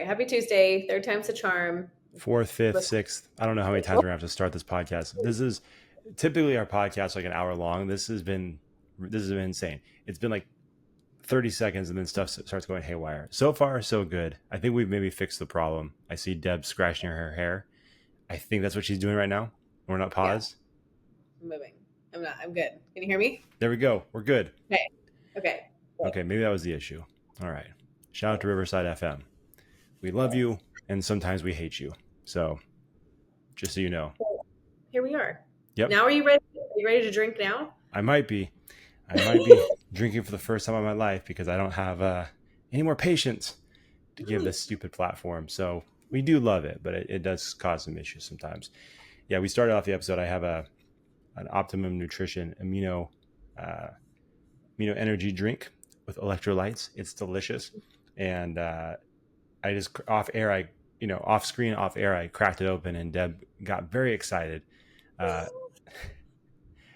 right. Happy Tuesday. Third time's the charm. Fourth, fifth, sixth. I don't know how many times we're going to have to start this podcast. This is typically our podcast like an hour long. This has been insane. It's been like 30 seconds and then stuff starts going haywire. So far, so good. I think we've maybe fixed the problem. I see Deb scratching her hair. I think that's what she's doing right now. We're not paused. Yeah. I'm moving. I'm not. I'm good. Can you hear me? There we go. We're good. Okay. Okay, maybe that was the issue. All right. Shout out to Riverside FM. We love you, and sometimes we hate you. So, just so you know. Here we are. Yep. Now are you ready? Are you ready to drink now? I might be drinking for the first time in my life because I don't have any more patience to give this stupid platform. So we do love it, but it does cause some issues sometimes. Yeah, we started off the episode. I have an Optimum Nutrition amino energy drink with electrolytes. It's delicious, and I just off screen, off air, I cracked it open, and Deb got very excited.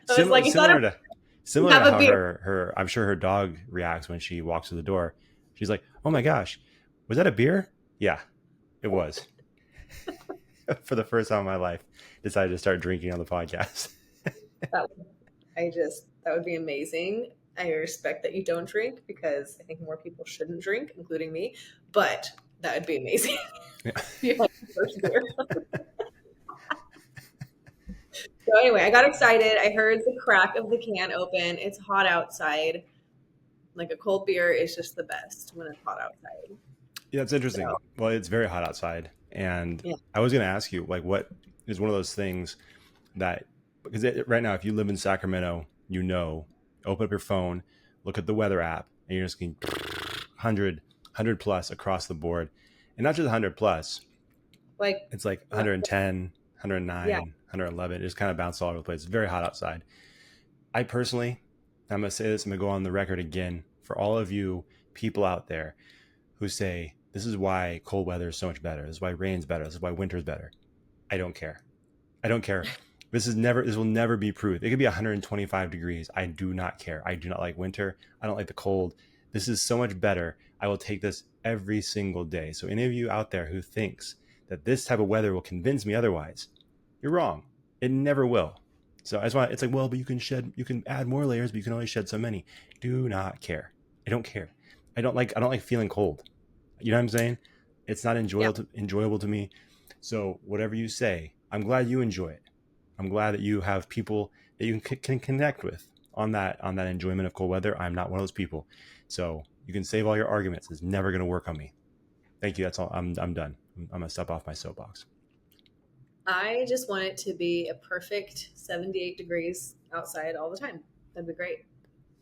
Similar to how her I'm sure her dog reacts when she walks through the door. She's like, "Oh my gosh, was that a beer?" Yeah, it was. For the first time in my life, decided to start drinking on the podcast. That would be amazing. I respect that you don't drink because I think more people shouldn't drink, including me. But that would be amazing. Yeah. First beer. So anyway, I got excited. I heard the crack of the can open. It's hot outside. Like a cold beer is just the best when it's hot outside. Yeah, it's interesting. So, well, it's very hot outside. And I was going to ask you, like, what is one of those things that, because right now, if you live in Sacramento, open up your phone, look at the weather app, and you're just getting 100 plus across the board. And not just 100 plus. It's like 110, 109, 111. It just kind of bounces all over the place. It's very hot outside. I personally, I'm going to say this, I'm going to go on the record again for all of you people out there who say, this is why cold weather is so much better. This is why rain's better. This is why winter's better. I don't care. This will never be proved. It could be 125 degrees. I do not care. I do not like winter. I don't like the cold. This is so much better. I will take this every single day. So any of you out there who thinks that this type of weather will convince me otherwise, you're wrong. It never will. So it's like, well, but you can add more layers, but you can only shed so many. Do not care. I don't care. I don't like feeling cold. You know what I'm saying? It's not enjoyable to me. So whatever you say, I'm glad you enjoy it. I'm glad that you have people that you can connect with on that enjoyment of cold weather. I'm not one of those people. So you can save all your arguments. It's never going to work on me. Thank you. That's all. I'm done. I'm going to step off my soapbox. I just want it to be a perfect 78 degrees outside all the time. That'd be great.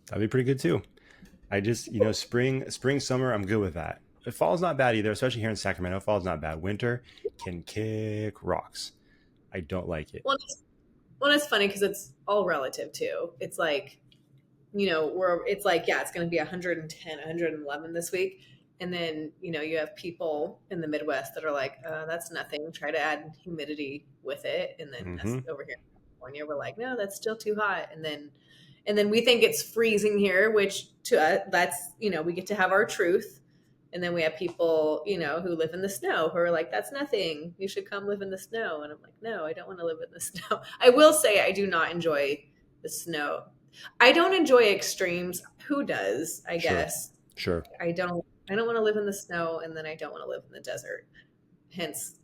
That'd be pretty good too. I just, spring, summer, I'm good with that. Fall's not bad either, especially here in Sacramento. Fall's not bad. Winter can kick rocks. I don't like it. Well, it's funny because it's all relative too. It's like, it's going to be 110, 111 this week. And then, you have people in the Midwest that are like, that's nothing. Try to add humidity with it. And then over here in California, we're like, no, that's still too hot. And then we think it's freezing here, which to us, that's, we get to have our truth. And then we have people, who live in the snow who are like, that's nothing. You should come live in the snow. And I'm like, no, I don't want to live in the snow. I will say I do not enjoy the snow. I don't enjoy extremes. Who does, I guess. Sure. I don't want to live in the snow, and then I don't want to live in the desert. Hence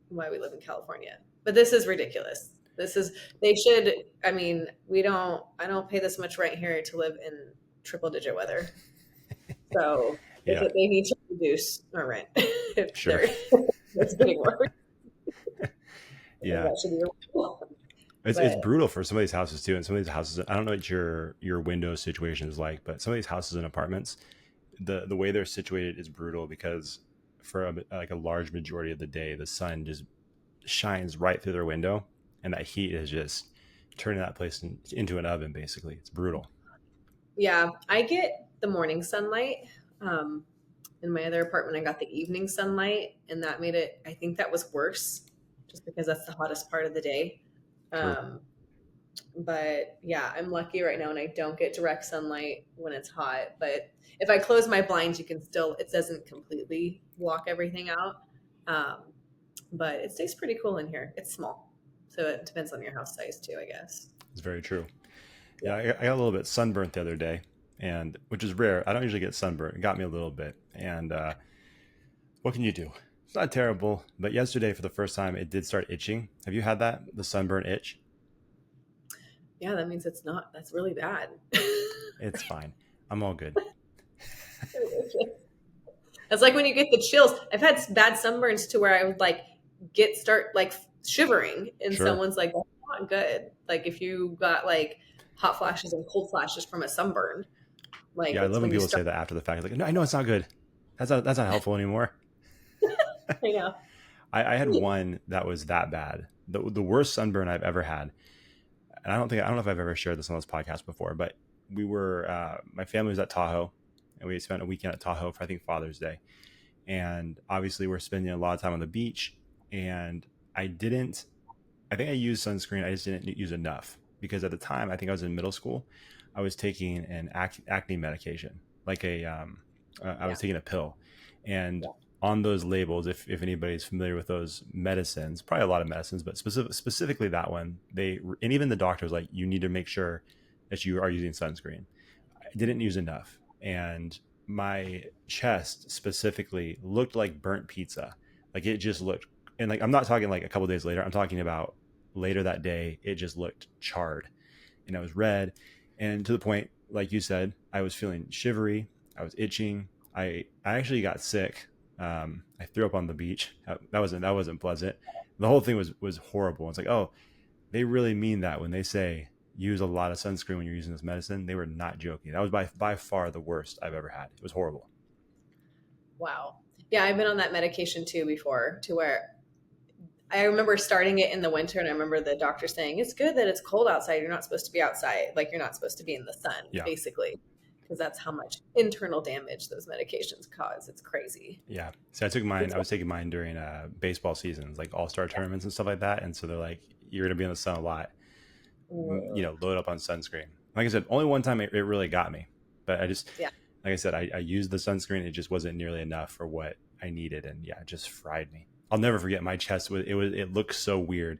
why we live in California. But this is ridiculous. I don't pay this much rent here to live in triple digit weather. So they need to reduce our rent. Sure. It's getting worse. Yeah. It's brutal for some of these houses too. And some of these houses, I don't know what your window situation is like, but some of these houses and apartments, the way they're situated is brutal because for a large majority of the day, the sun just shines right through their window, and that heat is just turning that place into an oven. Basically, it's brutal. Yeah, I get the morning sunlight. In my other apartment, I got the evening sunlight, and that made it. I think that was worse, just because that's the hottest part of the day. But yeah, I'm lucky right now and I don't get direct sunlight when it's hot. But if I close my blinds, you can still, it doesn't completely block everything out. Um, but it stays pretty cool in here. It's small. So it depends on your house size too, I guess. It's very true. Yeah. Yeah, I got a little bit sunburnt the other day, and which is rare. I don't usually get sunburnt. It got me a little bit, and what can you do? It's not terrible, but yesterday for the first time, it did start itching. Have you had that? The sunburn itch? Yeah, that means it's not, that's really bad. It's fine. I'm all good. It's like when you get the chills. I've had bad sunburns to where I would like start like shivering, and Sure. someone's like, "That's not good." Like if you got like hot flashes and cold flashes from a sunburn, like Yeah, I it's love when when you people start. say that after the fact. Like, no, I know it's not good. That's not helpful anymore. I know. I had one that was that bad. The worst sunburn I've ever had. And I don't know if I've ever shared this on this podcast before, but we were my family was at Tahoe, and we spent a weekend at Tahoe for I think Father's Day, and obviously we're spending a lot of time on the beach, and I didn't. I think I used sunscreen. I just didn't use enough because at the time I think I was in middle school. I was taking an acne medication, like I Yeah. was taking a pill, and Yeah. on those labels, if anybody's familiar with those medicines, probably a lot of medicines, but specifically that one, and even the doctor was like, you need to make sure that you are using sunscreen. I didn't use enough, and my chest specifically looked like burnt pizza. Like it just looked, and like I'm not talking like a couple days later. I'm talking about later that day. It just looked charred, and I was red, and to the point, like you said, I was feeling shivery. I was itching. I actually got sick. I threw up on the beach. That wasn't pleasant. The whole thing was horrible. It's like, oh, they really mean that when they say use a lot of sunscreen when you're using this medicine. They were not joking. That was by far the worst I've ever had. It was horrible. Wow. Yeah, I've been on that medication too before, to where I remember starting it in the winter, and I remember the doctor saying, "It's good that it's cold outside. You're not supposed to be outside. Like you're not supposed to be in the sun, Yeah, basically." Because that's how much internal damage those medications cause. It's crazy. yeah. So I took mine. It's, I was taking mine during baseball seasons, like all-star tournaments and stuff like that. And so they're like, you're gonna be in the sun a lot. Load up on sunscreen. Like I said, only one time it really got me, but I just, yeah. like I said, I used the sunscreen. It just wasn't nearly enough for what I needed, and yeah, it just fried me. I'll never forget my chest. It looked so weird.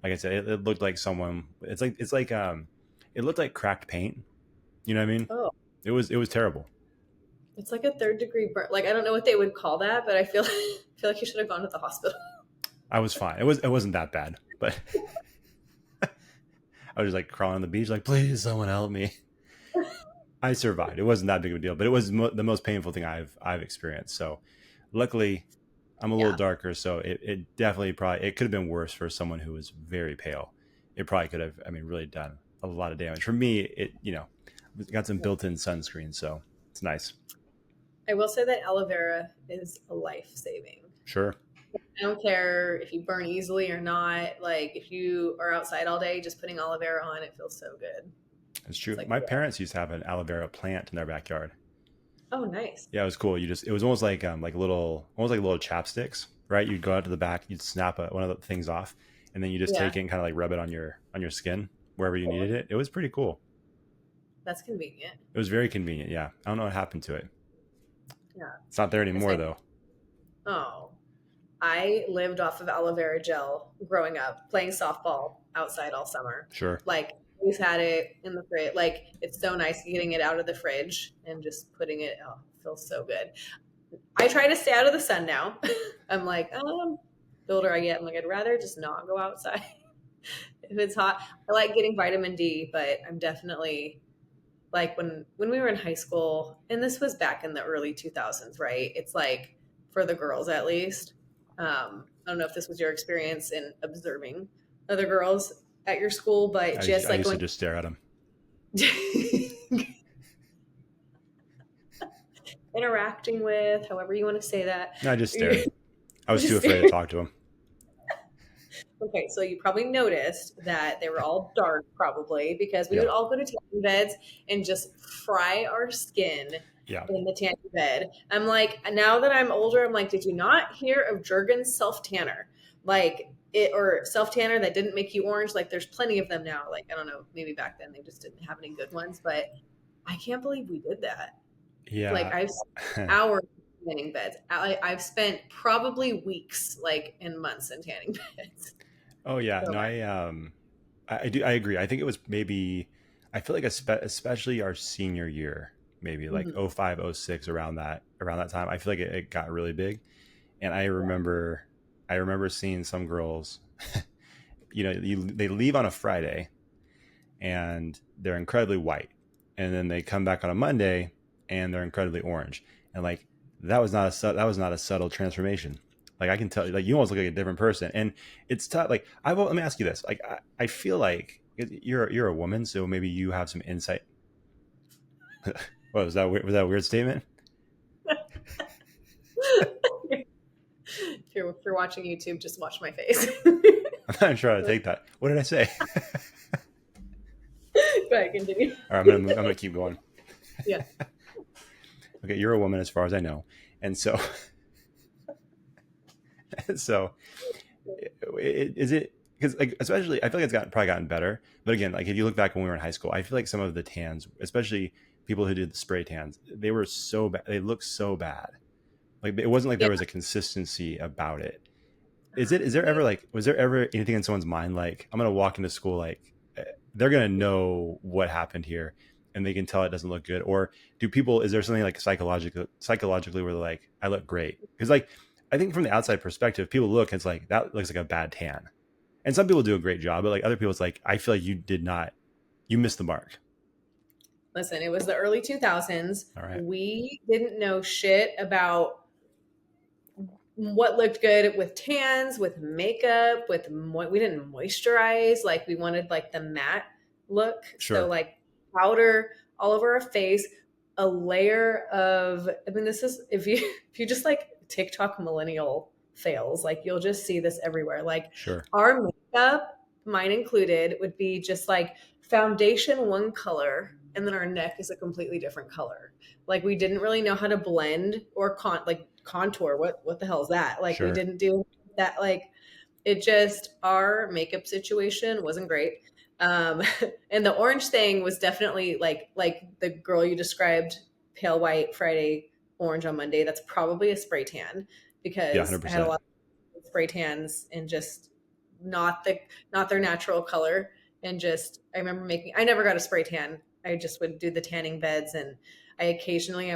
Like I said, it looked like someone. It looked like cracked paint. You know what I mean? Oh, It was terrible. it's like a third degree burn. Like I don't know what they would call that, but I feel feel like you should have gone to the hospital. I was fine. It wasn't that bad, but I was just like crawling on the beach, like please someone help me. I survived. It wasn't that big of a deal, but it was the most painful thing I've experienced. So, luckily, I'm a little Yeah. darker, so it definitely probably it could have been worse for someone who was very pale. It probably could have, I mean, really done a lot of damage. For me, it got some built-in sunscreen, so it's nice. I will say that aloe vera is a life saving. Sure, I don't care if you burn easily or not. Like if you are outside all day, just putting aloe vera on, it feels so good. it's It's true. like, My yeah. parents used to have an aloe vera plant in their backyard. Oh, nice. Yeah, it was cool. It was almost like little chapsticks, right? You'd go out to the back, you'd snap one of the things off, and then you just Yeah, take it and kind of like rub it on your skin wherever you needed it. It was pretty cool. that's convenient. It was very convenient. Yeah, I don't know what happened to it. Yeah. It's not there I anymore say, though. oh, I lived off of aloe vera gel growing up, playing softball outside all summer. Sure. Like, always had it in the fridge. Like, it's so nice getting it out of the fridge and just putting it. Oh, it feels so good. I try to stay out of the sun now. I'm like, the older I get, I'm like, I'd rather just not go outside if it's hot. I like getting vitamin D, but I'm definitely like when we were in high school, and this was back in the early 2000s, right? It's like for the girls at least. I don't know if this was your experience in observing other girls at your school, but just I like used to going just stare at them. interacting with, however you want to say that. No, I just stared. I was too Just afraid to talk to them. okay, so you probably noticed that they were all dark, probably because we Yeah, would all go to tanning beds and just fry our skin yeah. in the tanning bed. I'm like, now that I'm older, I'm like, did you not hear of Jergens self tanner? Like, or self tanner that didn't make you orange. Like there's plenty of them now. Like I don't know, maybe back then they just didn't have any good ones, but I can't believe we did that. Like Yeah. I've spent hours in tanning beds. I've spent probably weeks, like and months in tanning beds. Oh yeah. So No, I do. I agree. I think it was maybe, I feel like especially our senior year, maybe like mhm. 05, 06, around that time. I feel like it got really big. And Yeah. I remember seeing some girls, they leave on a Friday and they're incredibly white. And then they come back on a Monday and they're incredibly orange. And like that was not a subtle transformation. Like I can tell you, like you almost look like a different person. And it's tough. Like let me ask you this. Like I feel like you're a woman, so maybe you have some insight. What was that? Was that a weird statement? If you're watching YouTube, just watch my face. I'm not sure how to take that. What did I say? Go ahead, continue. All right, I'm gonna keep going. Yeah. Okay, you're a woman as far as I know, and so so is it because like especially I feel like probably gotten better, but again, like if you look back when we were in high school, I feel like some of the tans, especially people who did the spray tans, they were so bad. They looked so bad. Like it wasn't like Yeah. there was a consistency about it. Is there ever like was there ever anything in someone's mind like I'm gonna walk into school like they're gonna know what happened here and they can tell it doesn't look good, or do people, is there something like psychologically where they're like I look great? Because like I think from the outside perspective people look, it's like that looks like a bad tan, and some people do a great job, but like other people it's like I feel like you missed the mark. Listen, it was the early 2000s. All right. We didn't know shit about what looked good with tans, with makeup, we didn't moisturize. Like we wanted like the matte look. So Sure. like powder all over our face, a layer of, I mean, this is, if you just like TikTok millennial fails, like you'll just see this everywhere. Like Sure. our makeup, mine included, would be just like foundation one color, and then our neck is a completely different color. Like we didn't really know how to blend or contour. What the hell is that? Like we Sure. didn't do that. Like it just, our makeup situation wasn't great. Um, and the orange thing was definitely like the girl you described, pale white Friday, orange on Monday. That's probably a spray tan Yeah, because I had a 100%. lot of spray tans and just not the not their natural color. And just I remember I never got a spray tan. I just would do the tanning beds, and I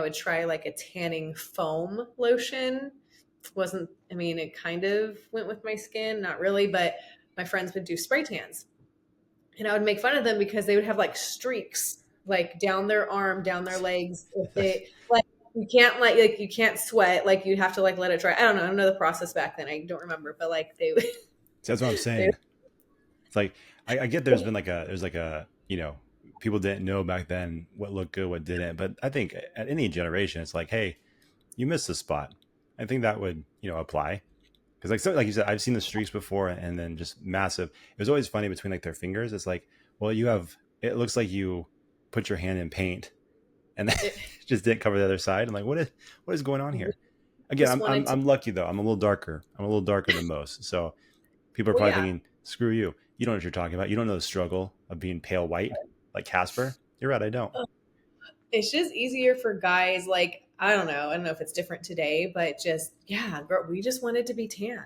would try like a tanning foam lotion. Wasn't, I mean, it kind of went with my skin, not really, but my friends would do spray tans. And I would make fun of them because they would have like streaks like down their arm, down their legs. If they like you can't like you can't sweat, like you have to like let it dry. I don't know the process back then. I don't remember, but like they So that's what I'm they saying. It's like I get there's like a people didn't know back then what looked good, what didn't. But I think at any generation, it's like, hey, you missed the spot. I think that would apply because like you said, I've seen the streaks before, and then just massive. It was always funny between like their fingers. It's like, well, you have, it looks like you put your hand in paint and then it, just didn't cover the other side. I'm like, what is going on here? Again, just wanted to. I'm lucky though. I'm a little darker. I'm a little darker than most. So people are Well, probably yeah, thinking, screw you. You don't know what you're talking about. You don't know the struggle of being pale white like Casper. You're right. I don't. it's just easier for guys. Like I don't know if it's different today, but just yeah, girl, we just wanted to be tan.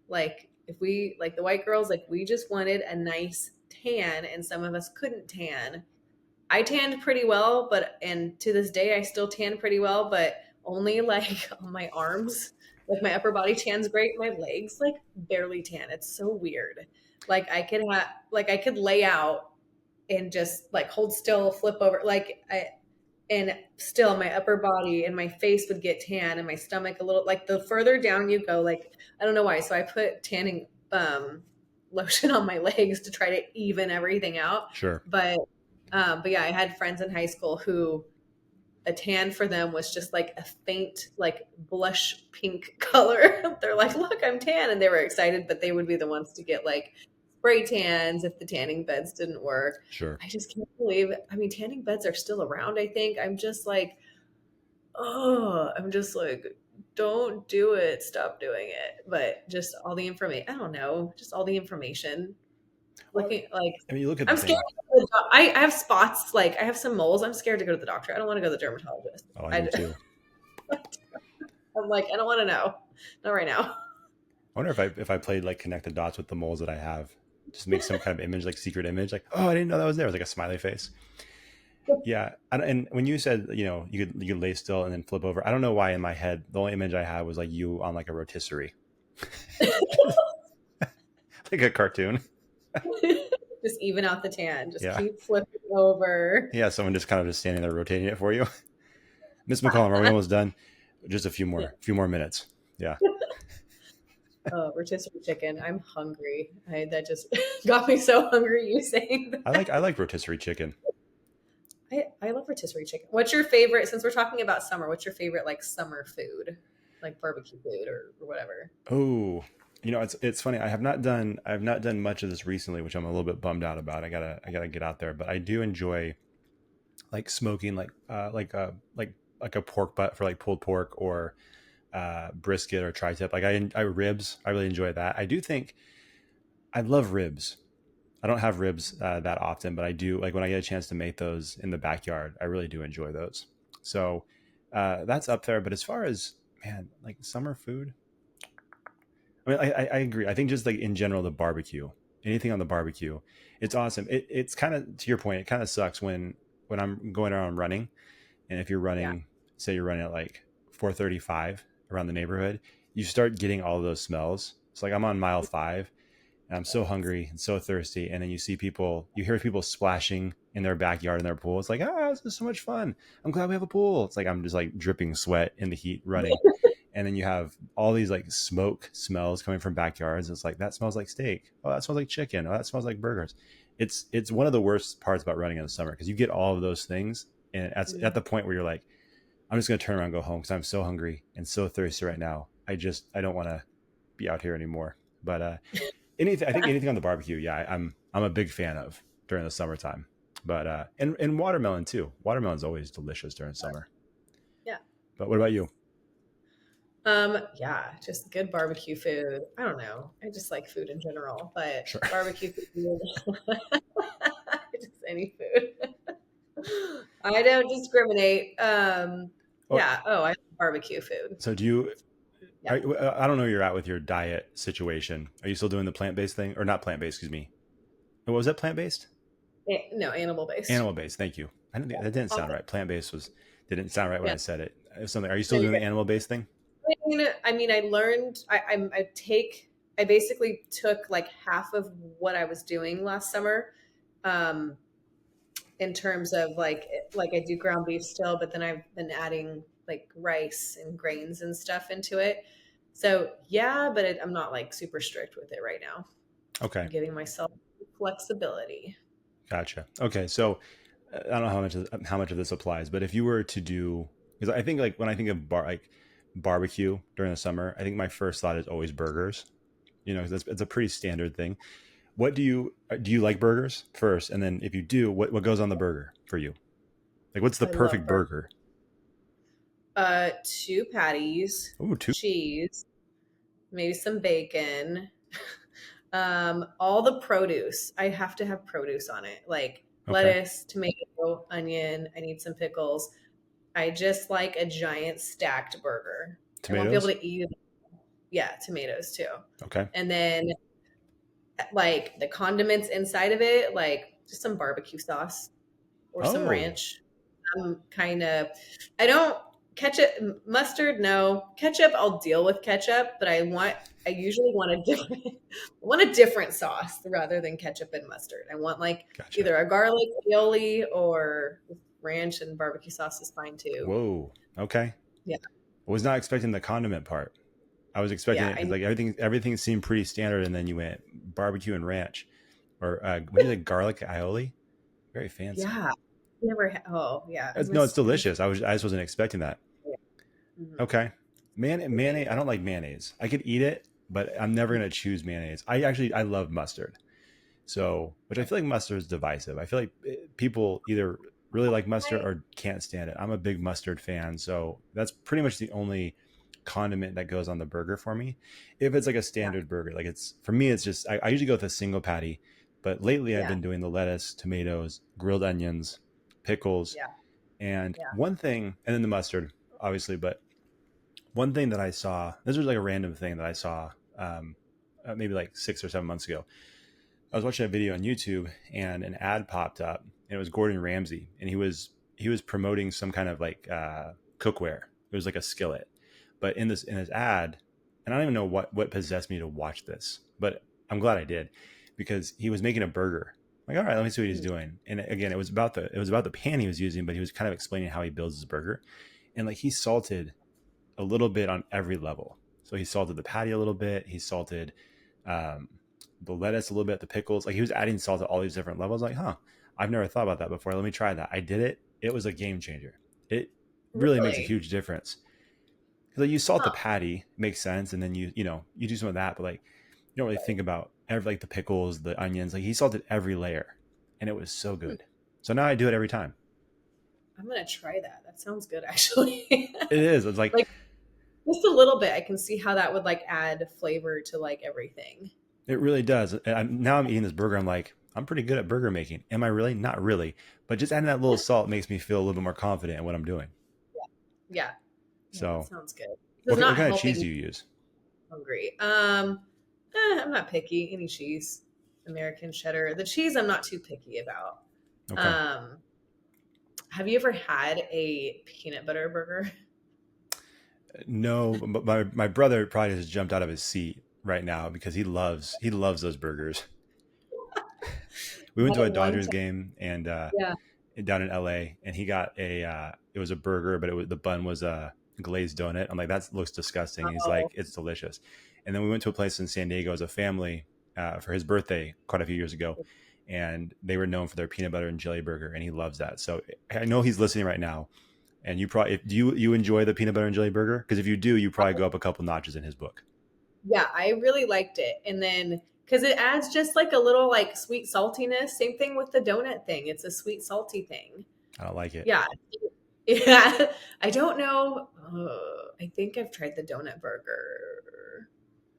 Like if we like the white girls, like we just wanted a nice tan, and some of us couldn't tan. I tanned pretty well, and to this day I still tan pretty well, but only like on my arms. Like my upper body tans great, my legs like barely tan. It's so weird. Like I could lay out and just like hold still, flip over, and still my upper body and my face would get tan and my stomach a little, like the further down you go, like I don't know why. So I put tanning lotion on my legs to try to even everything out. Sure. But yeah, I had friends in high school who a tan for them was just like a faint, like blush pink color. They're like, look, I'm tan. And they were excited, but they would be the ones to get like spray tans if the tanning beds didn't work. Sure. I just can't believe it. I mean, tanning beds are still around, I think. I'm just like, don't do it. Stop doing it. But just all the information. I don't know. Just all the information. Well, Looking like I mean, you look at the I'm scared. thing. I have spots. Like I have some moles. I'm scared to go to the doctor. I don't want to go to the dermatologist. Oh, I do too. I'm like, I don't want to know. Not right now. I wonder if I played like connect the dots with the moles that I have, just make some kind of image, like secret image, like, oh, I didn't know that was there. It was like a smiley face. Yeah, and when you said, you could lay still and then flip over, I don't know why in my head the only image I had was like you on like a rotisserie, like a cartoon. Just even out the tan. Just Yeah, keep flipping over. yeah. Someone just kind of just standing there rotating it for you. Miss McCollum, are we almost done? Just a Yeah. few more minutes. Yeah. Oh, rotisserie chicken. I'm hungry. That just got me so hungry. You saying that? I like rotisserie chicken. I love rotisserie chicken. What's your favorite? Since we're talking about summer, what's your favorite like summer food, like barbecue food or whatever? Oh, it's funny. I have not done much of this recently, which I'm a little bit bummed out about. I gotta get out there, but I do enjoy like smoking, like a pork butt for like pulled pork or brisket or tri-tip. Like I ribs. I really enjoy that. I do think I love ribs. I don't have ribs that often, but I do like when I get a chance to make those in the backyard. I really do enjoy those. So that's up there. But as far as man, like summer food, I mean, I agree. I think just like in general, the barbecue, anything on the barbecue, it's awesome. It's kind of to your point. It kind of sucks when I'm going around running, and if you're Yeah. running, say you're running at like 4:35 around the neighborhood, you start getting all of those smells. It's like I'm on mile 5 and I'm so hungry and so thirsty. And then you hear people splashing in their backyard in their pool. It's like, this is so much fun. I'm glad we have a pool. It's like I'm just like dripping sweat in the heat running. And then you have all these like smoke smells coming from backyards. It's like that smells like steak. Oh, that smells like chicken. Oh, that smells like burgers. It's one of the worst parts about running in the summer because you get all of those things, and at the point where you're like, I'm just gonna turn around and go home because I'm so hungry and so thirsty right now. I don't want to be out here anymore. But I think anything on the barbecue, yeah, I'm a big fan of during the summertime. But and watermelon too. Watermelon's always delicious during summer. Yeah. But what about you? Yeah, just good barbecue food. I don't know. I just like food in general, but Sure. barbecue food, just any food. I don't discriminate. Oh, Yeah. Oh, I love barbecue food. so do you? Yeah. I don't know where you're at with your diet situation. Are you still doing the plant based thing, or not plant based? Excuse me. What was that? Plant based? No, animal based. Animal based. Thank you. I didn't, Yeah. that didn't sound Awesome. right. Plant based didn't sound right when Yeah. I said it. Something. Are you No, still you're doing the good. animal based thing? I learned. I basically took like half of what I was doing last summer. Um, in terms of like I do ground beef still, but then I've been adding like rice and grains and stuff into it. So yeah, but I'm not like super strict with it right now. Okay. I'm giving myself flexibility. Gotcha. Okay. So I don't know how much of this applies, but if you were to do, because I think like when I think of barbecue during the summer, I think my first thought is always burgers. Because it's a pretty standard thing. What do you like burgers first, and then if you do, what goes on the burger for you? Like, what's the I love perfect burgers. burger? 2 patties, Oh, two. cheese, maybe some bacon. All the produce. I have to have produce on it, like Okay. lettuce, tomato, onion. I need some pickles. I just like a giant stacked burger. I won't be able Tomatoes. to eat it. Yeah, tomatoes too. Okay. And then like the condiments inside of it, like just some barbecue sauce or some Oh, ranch. I'm kind of, I don't ketchup, mustard, no. Ketchup, I'll deal with ketchup, but I usually want a different, I want a different sauce rather than ketchup and mustard. I want like gotcha. either a garlic aioli or ranch and barbecue sauce is fine too. Whoa. Okay. Yeah. I was not expecting the condiment part. I was expecting Yeah. it because like everything seemed pretty standard, and then you went barbecue and ranch, or what do you like, garlic aioli? Very fancy. Yeah. Never, oh, yeah. No, it's I miss, delicious. I just wasn't expecting that. yeah. Mhm. Okay. Mayonnaise. I don't like mayonnaise. I could eat it, but I'm never gonna choose mayonnaise. I love mustard. So, which I feel like mustard is divisive. I feel like people either really like mustard or can't stand it. I'm a big mustard fan, so that's pretty much the only condiment that goes on the burger for me. If it's like a standard burger, like it's for me, it's just I usually go with a single patty, but lately I've Yeah. been doing the lettuce, tomatoes, grilled onions, pickles, Yeah. and Yeah. one thing, and then the mustard, obviously. But one thing that I saw, this was like a random thing that I saw, maybe like 6 or 7 months ago. I was watching a video on YouTube and an ad popped up, and it was Gordon Ramsay, and he was promoting some kind of like cookware. It was like a skillet, but in his ad, and I don't even know what possessed me to watch this, but I'm glad I did because he was making a burger. I'm like, all right, let me see what he's doing. And again, it was about the pan he was using, but he was kind of explaining how he builds his burger, and like he salted a little bit on every level. So he salted the patty a little bit. He salted um, the lettuce a little bit, the pickles. Like he was adding salt at all these different levels. Like, huh, I've never thought about that before. Let me try that. I did it. It was a game changer. It really makes a Really? huge difference. Because like you salt the Huh. patty, makes sense, and then you do some of that, but like you don't really think about every like the pickles, the onions. Like he salted every layer, and it was so Hmm. good. So now I do it every time. I'm gonna try that. That sounds good, actually. It is. It's like Like just a little bit. I can see how that would like add flavor to like everything. it really does. And now I'm eating this burger. I'm like, I'm pretty good at burger making. Am I really? Not really. But just adding that little salt makes me feel a little bit more confident in what I'm doing. Yeah. Yeah, that So, sounds good. It's what not kind of cheese helping do you use? hungry. I'm not picky. Any cheese, American cheddar. The cheese I'm not too picky about. Okay. Um, have you ever had a peanut butter burger? No, but my brother probably just jumped out of his seat right now because he loves those burgers. We I went had to it a one Dodgers time. game and Yeah. down in LA, and he got it was a burger, but the bun was a glazed donut. I'm like, that looks disgusting. And he's Oh, like, it's delicious. And then we went to a place in San Diego as a family for his birthday quite a few years ago, and they were known for their peanut butter and jelly burger, and he loves that. So I know he's listening right now. And you probably do you enjoy the peanut butter and jelly burger? Because if you do, you probably go up a couple notches in his book. yeah. I really liked it. And then, because it adds just like a little like sweet saltiness. Same thing with the donut thing. It's a sweet salty thing. I don't like it. Yeah. Yeah. I don't know. I think I've tried the donut burger.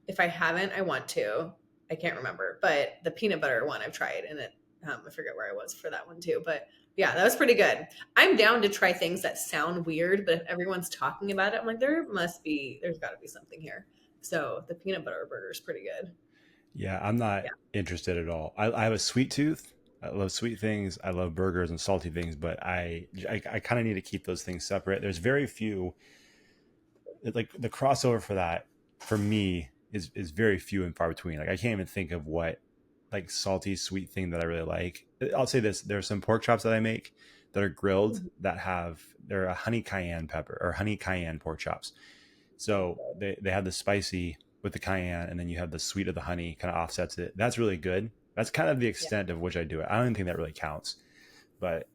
If I haven't, I want to. I can't remember, but the peanut butter one I've tried, and I forget where I was for that one too. But yeah, that was pretty good. I'm down to try things that sound weird, but if everyone's talking about it, I'm like, there's got to be something here. So the peanut butter burger is pretty good. Yeah, I'm not Yeah. interested at all. I have a sweet tooth. I love sweet things. I love burgers and salty things, but I kind of need to keep those things separate. There's very few like the crossover for that for me is very few and far between. Like I can't even think of what like salty sweet thing that I really like. I'll say this: there's some pork chops that I make that are grilled Mhm. that they're a honey cayenne pepper or honey cayenne pork chops. So they have the spicy with the cayenne, and then you have the sweet of the honey kind of offsets it. That's really good. That's kind of the Yeah. extent of which I do it. I don't even think that really counts, but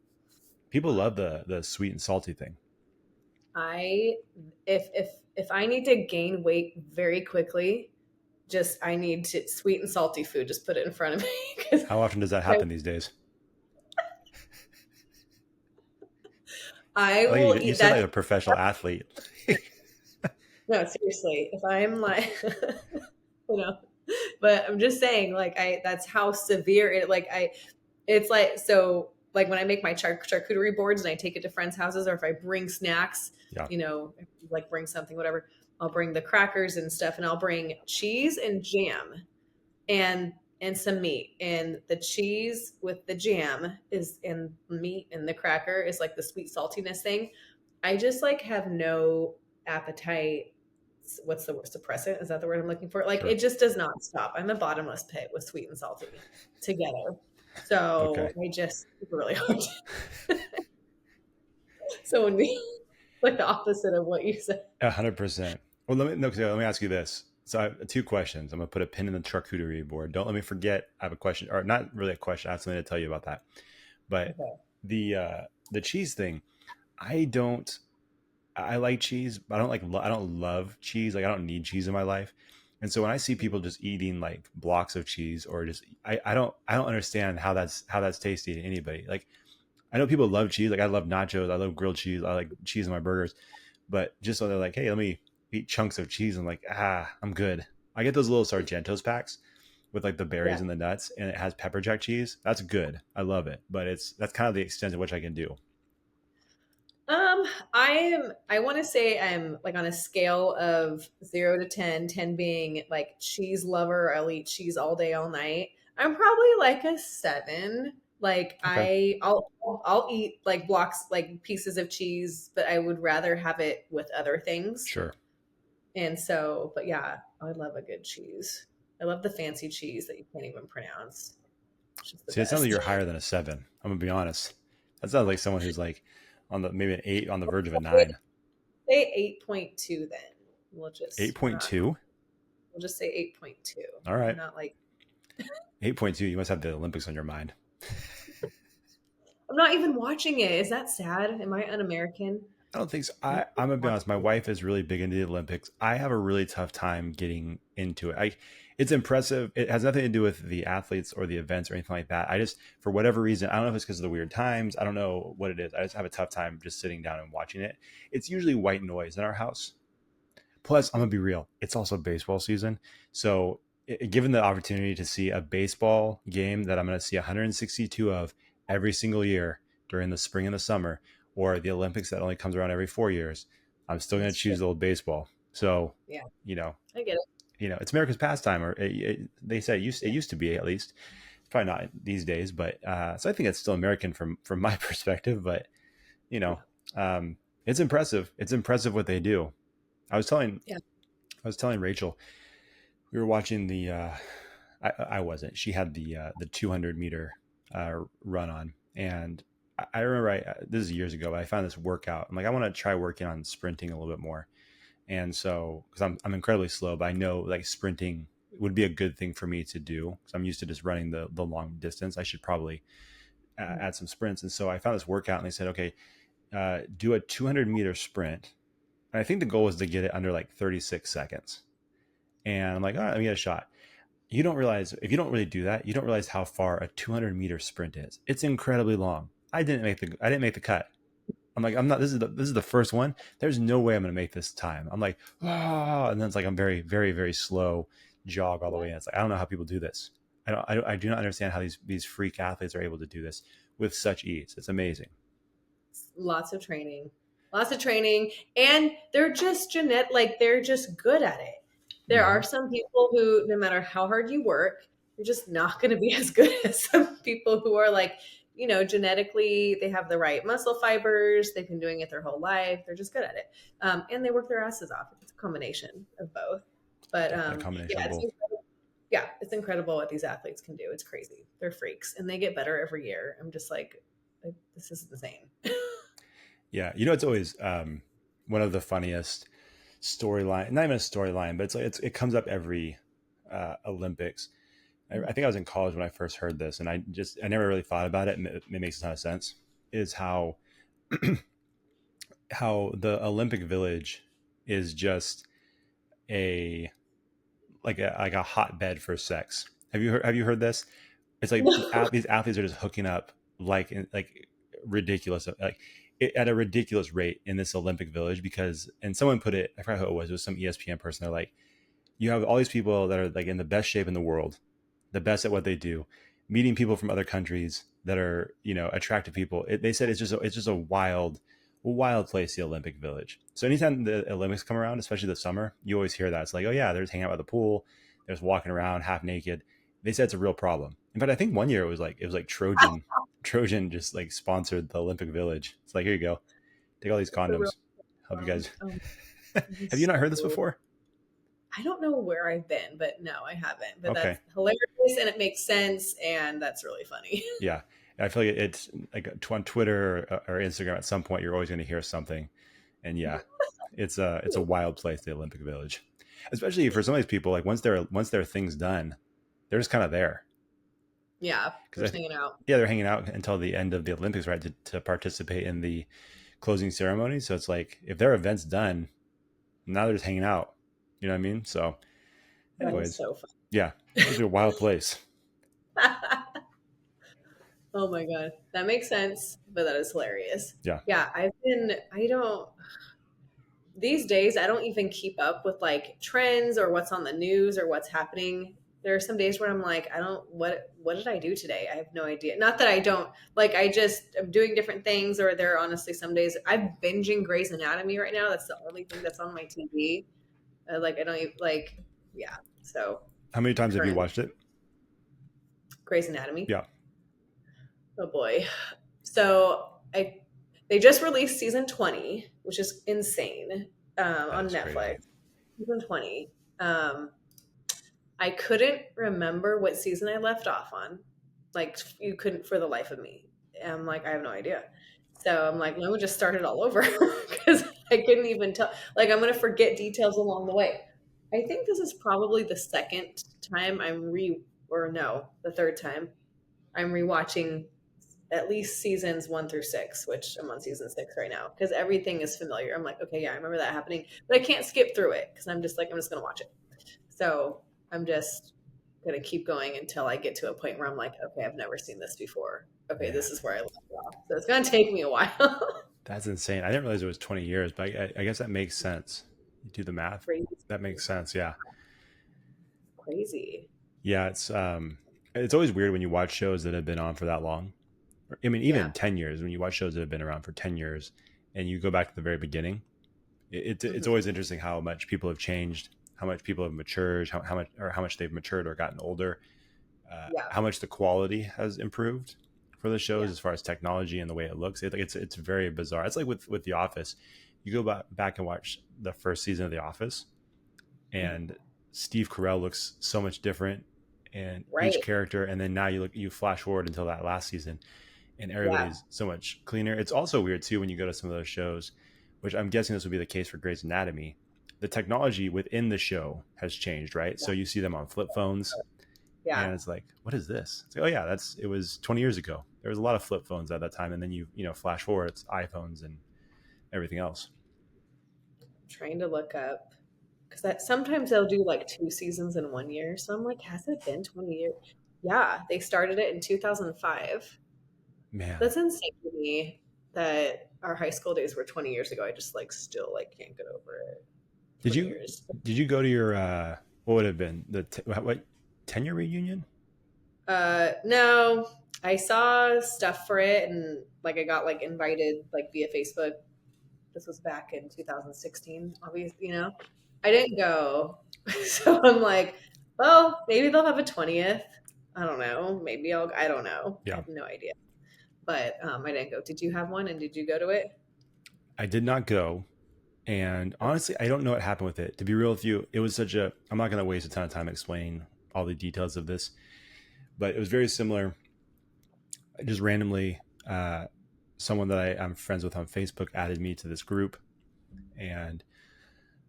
people love the sweet and salty thing. I if I need to gain weight very quickly, just I need to sweet and salty food. Just put it in front of me because How often does that happen these days? I Like will you eat said, like that. a professional athlete. No, seriously. If I'm like, you know, but I'm just saying, like, that's how severe it, like, it's like, so, like, when I make my charcuterie boards and I take it to friends' houses, or if I bring snacks, Yeah, like bring something, whatever, I'll bring the crackers and stuff, and I'll bring cheese and jam and some meat. And the cheese with the jam is and meat and the cracker is like the sweet saltiness thing. I just like have no appetite. What's the word? Suppressant? Is that the word I'm looking for? Like sure. it just does not stop. I'm a bottomless pit with sweet and salty together. So Okay. I just it's really hard. So when we like the opposite of what you said. 100%. Well, let me ask you this. So I have two questions. I'm gonna put a pin in the charcuterie board. Don't let me forget. I have a question, or not really a question. I have something to tell you about that. But Okay. the cheese thing, I don't. I like cheese, but I don't love cheese. Like I don't need cheese in my life. And so when I see people just eating like blocks of cheese or just I don't understand how that's tasty to anybody. Like I know people love cheese. Like I love nachos. I love grilled cheese. I like cheese in my burgers. But just so they're like, hey, let me eat chunks of cheese. I'm like, I'm good. I get those little Sargentos packs with like the berries Yeah. and the nuts, and it has pepper jack cheese. That's good. I love it, but that's kind of the extent of which I can do. I want to say I'm like on a scale of 0 to 10, 10 being like cheese lover. I'll eat cheese all day, all night. I'm probably like a 7. Like Okay, I'll eat like blocks, like pieces of cheese, but I would rather have it with other things. sure. And so, but yeah, I love a good cheese. I love the fancy cheese that you can't even pronounce. It's just the See, it sounds like best. you're higher than a 7. I'm gonna be honest. That sounds like someone who's like on the maybe an 8 on the verge of a 9. Say 8.2 then. We're not 8.2. we'll just say 8.2. All I'm right, not like 8.2. You must have the Olympics on your mind. I'm not even watching it. Is that sad? Am I un-American? I don't think so. I'm not I'm even gonna be honest. My watching wife is really big into the Olympics. I have a really tough time getting into it. It's impressive. It has nothing to do with the athletes or the events or anything like that. I just, for whatever reason, I don't know if it's because of the weird times. I don't know what it is. I just have a tough time just sitting down and watching it. It's usually white noise in our house. Plus, I'm gonna be real. It's also baseball season, so given the opportunity to see a baseball game that I'm gonna see 162 of every single year during the spring and the summer, or the Olympics that only comes around every 4 years, I'm still gonna That's true. choose the old baseball. So, Yeah, you know, I get it. it's America's pastime, or they say it used to be at least. It's probably not these days, but so I think it's still American from my perspective. But you know, Yeah. um, it's impressive. It's impressive what they do. I was telling Yeah. I was telling Rachel we were watching the. I wasn't. She had the 200-meter run on, and I remember this is years ago, but I found this workout. I'm like, I want to try working on sprinting a little bit more, and so because I'm incredibly slow, but I know like sprinting would be a good thing for me to do because I'm used to just running the long distance. I should probably Mhm. add some sprints, and so I found this workout, and they said, okay, do a 200-meter sprint, and I think the goal was to get it under like 36 seconds. And I'm like, all right, let me get a shot. You don't realize, if you don't really do that, you don't realize how far a 200-meter sprint is. It's incredibly long. I didn't make the cut. I'm like, I'm not. This is the first one. There's no way I'm going to make this time. I'm like, and then it's like I'm very, very, very slow jog all the way in. It's like I don't know how people do this. I do not understand how these freak athletes are able to do this with such ease. It's amazing. Lots of training. Lots of training. And they're just like they're just good at it. There Mm-hmm. are some people who, no matter how hard you work, you're just not going to be as good as some people who are like, genetically, they have the right muscle fibers. They've been doing it their whole life. They're just good at it. And they work their asses off. It's a combination of both. But Definitely a combination of yeah, both. it's incredible what these athletes can do. It's crazy. They're freaks and they get better every year. I'm just like, this is insane. Yeah, it's always one of the funniest storyline. Not even a storyline, but it comes up every Olympics. I think I was in college when I first heard this, and I never really thought about it. And it makes a ton of sense. Is how the Olympic Village is just a like a hotbed for sex. Have you heard this? It's like these athletes are just hooking up like ridiculous like at a ridiculous rate in this Olympic Village because and someone put it I forgot who it was some ESPN person. They're like, you have all these people that are like in the best shape in the world, the best at what they do, meeting people from other countries that are attractive people. They said it's just a wild place, the Olympic Village. So anytime the Olympics come around, especially the summer, you always hear that it's like, oh yeah, there's hanging out by the pool, there's walking around half naked. They said it's a real problem. In fact, I think one year it was like Trojan just like sponsored the Olympic Village. It's like, here you go, take all these It's a real condoms, help you guys. oh, Have you he's not so heard this cool. before? I don't know where I've been, but no, I haven't. But Okay. that's hilarious and it makes sense and that's really funny. Yeah, I feel like it's like on Twitter or Instagram. At some point, you're always going to hear something, and yeah, it's a wild place, the Olympic Village, especially for some of these people. Like once their thing's done, they're just kind of there Yeah, because we're just hanging out. yeah, they're hanging out until the end of the Olympics, right, to participate in the closing ceremony. So it's like if their event's done, now they're just hanging out. You know what I mean? So, That is anyways, so yeah, it's just a wild place. fun. Oh my god. That makes sense, but that is hilarious. Yeah. Yeah, I don't these days I don't even keep up with like trends or what's on the news or what's happening. There are some days where I'm like, I don't what did I do today? I have no idea. Not that I don't like I just am doing different things, or there are honestly some days I'm binging Grey's Anatomy right now. That's the only thing that's on my TV. Like I don't even like yeah. So How many times have you current watched it? Grey's Anatomy. Yeah, Oh boy. So I they just released season 20, which is insane, that on is Netflix. crazy. Season 20. Um, I couldn't remember what season I left off on. Like you couldn't for the life of me. I'm like, I have no idea. So I'm like, let me just start it all over because I couldn't even tell. Like I'm gonna forget details along the way. I think this is probably the second time or no, the third time I'm rewatching at least seasons 1 through 6, which I'm on season 6 right now because everything is familiar. I'm like, okay, yeah, I remember that happening, but I can't skip through it because I'm just like, I'm just gonna watch it. So I'm just gonna keep going until I get to a point where I'm like, okay, I've never seen this before. Okay, Man, this is where I left off. So it's gonna take me a while. that's insane. I didn't realize it was 20 years, but I guess that makes sense. You do the math. Crazy, That makes sense. Yeah. crazy. Yeah. It's always weird when you watch shows that have been on for that long. I mean, Yeah. even 10 years, when you watch shows that have been around for 10 years and you go back to the very beginning, it's Hmm. always interesting how much people have changed, how much people have matured, how much they've matured or gotten older, Yeah. how much the quality has improved for the shows Yeah. as far as technology and the way it looks. It's very bizarre. It's like with The Office. You go back and watch the first season of The Office, Mhm. and Steve Carell looks so much different, and each Right. character, and then now you flash forward until that last season, and Yeah. everybody's so much cleaner. It's also weird too when you go to some of those shows, which I'm guessing this would be the case for Grey's Anatomy. The technology within the show has changed, right? Yeah. So you see them on flip phones, Yeah. and it's like, what is this? It's like, oh yeah, it was 20 years ago. There was a lot of flip phones at that time, and then flash forward, it's iPhones and everything else. I'm trying to look up because that sometimes they'll do like 2 seasons in 1 year. So I'm like, has it been 20 years? Yeah, they started it in 2005. Man, That's insane to me that our high school days were 20 years ago. I just like still like can't get over it. did 20 you years. did you go to your what would have been what 10-year reunion? No, I saw stuff for it and like I got like invited like via Facebook. This was back in 2016, obviously, I didn't go. So I'm like, well, maybe they'll have a 20th. I don't know. I don't know. I Yeah, have no idea. But I didn't go. Did you have one and did you go to it? I did not go. And honestly, I don't know what happened with it. To be real with you, it was I'm not going to waste a ton of time explaining all the details of this, but it was very similar. Just randomly, someone that I'm friends with on Facebook added me to this group, and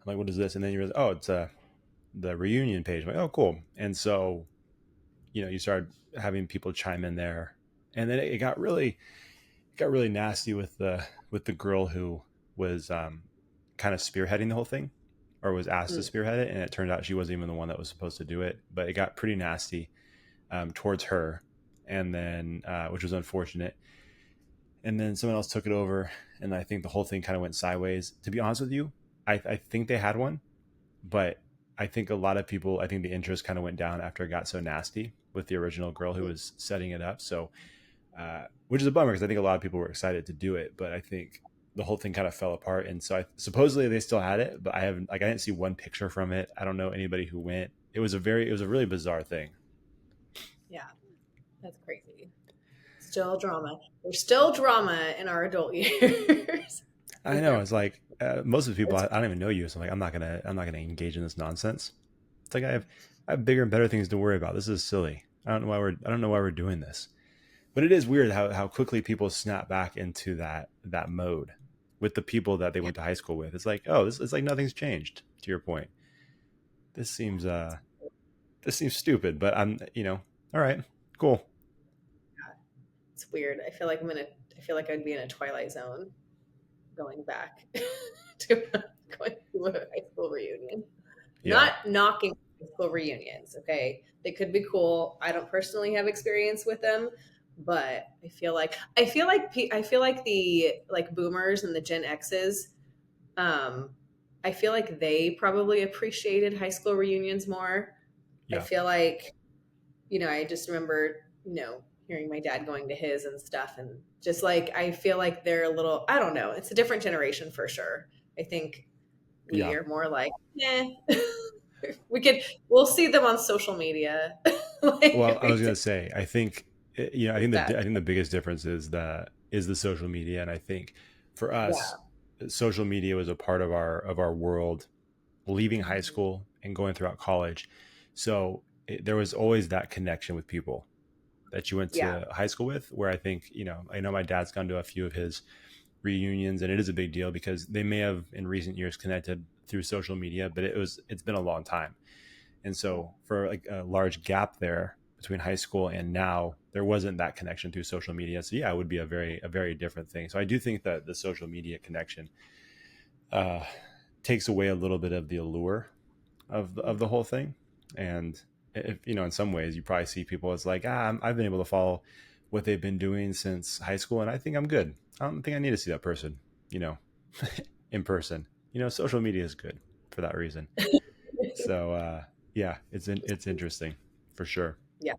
I'm like, "What is this?" And then you realize, "Oh, it's the reunion page." I'm like, "Oh, cool." And so, you started having people chime in there, and then it got really nasty with the girl who was kind of spearheading the whole thing, or was asked to Mm, spearhead it, and it turned out she wasn't even the one that was supposed to do it. But it got pretty nasty towards her, and then which was unfortunate. And then someone else took it over, and I think the whole thing kind of went sideways. To be honest with you, I think they had one, but I think a lot of people, I think the interest kind of went down after it got so nasty with the original girl who mm. was setting it up. So, which is a bummer because I think a lot of people were excited to do it, but I think the whole thing kind of fell apart. And so supposedly they still had it, but I didn't see one picture from it. I don't know anybody who went. It was a really bizarre thing. Yeah, that's crazy. Still drama. There's still drama in our adult years. I know. It's like most of the people It's I don't even know you, so I'm like I'm not gonna engage in this nonsense. It's like I have bigger and better things to worry about. This is silly. I don't know why we're doing this. But it is weird how quickly people snap back into that mode with the people that they yeah, went to high school with. It's like, oh, it's like nothing's changed. To your point, this seems stupid, but all right, cool. it's weird. I feel like I'd be in a twilight zone going back to going to a high school reunion. Yeah, Not knocking high school reunions, okay? They could be cool. I don't personally have experience with them, but I feel like the like boomers and the Gen X's, um, I feel like they probably appreciated high school reunions more. I Yeah. feel like, I just remember, hearing my dad going to his and stuff. And just like, I feel like they're a little, I don't know, it's a different generation for sure. I think we Yeah. are more like, we'll see them on social media. Well, Like, I was going to say, I think, I think that. I think the biggest difference is the social media. And I think for us, Yeah. social media was a part of our world leaving high Mhm. school and going throughout college. So there was always that connection with people that you went Yeah. to high school with, where I think, I know my dad's gone to a few of his reunions, and it is a big deal because they may have in recent years connected through social media, but it's been a long time. And so for like a large gap there between high school and now, there wasn't that connection through social media. So yeah, it would be a very different thing. So I do think that the social media connection uh, takes away a little bit of the allure of the whole thing. And if, in some ways you probably see people as like, I've been able to follow what they've been doing since high school, and I think I'm good. I don't think I need to see that person, you know, in person. Social media is good for that reason. So yeah, it's interesting for sure. Yeah.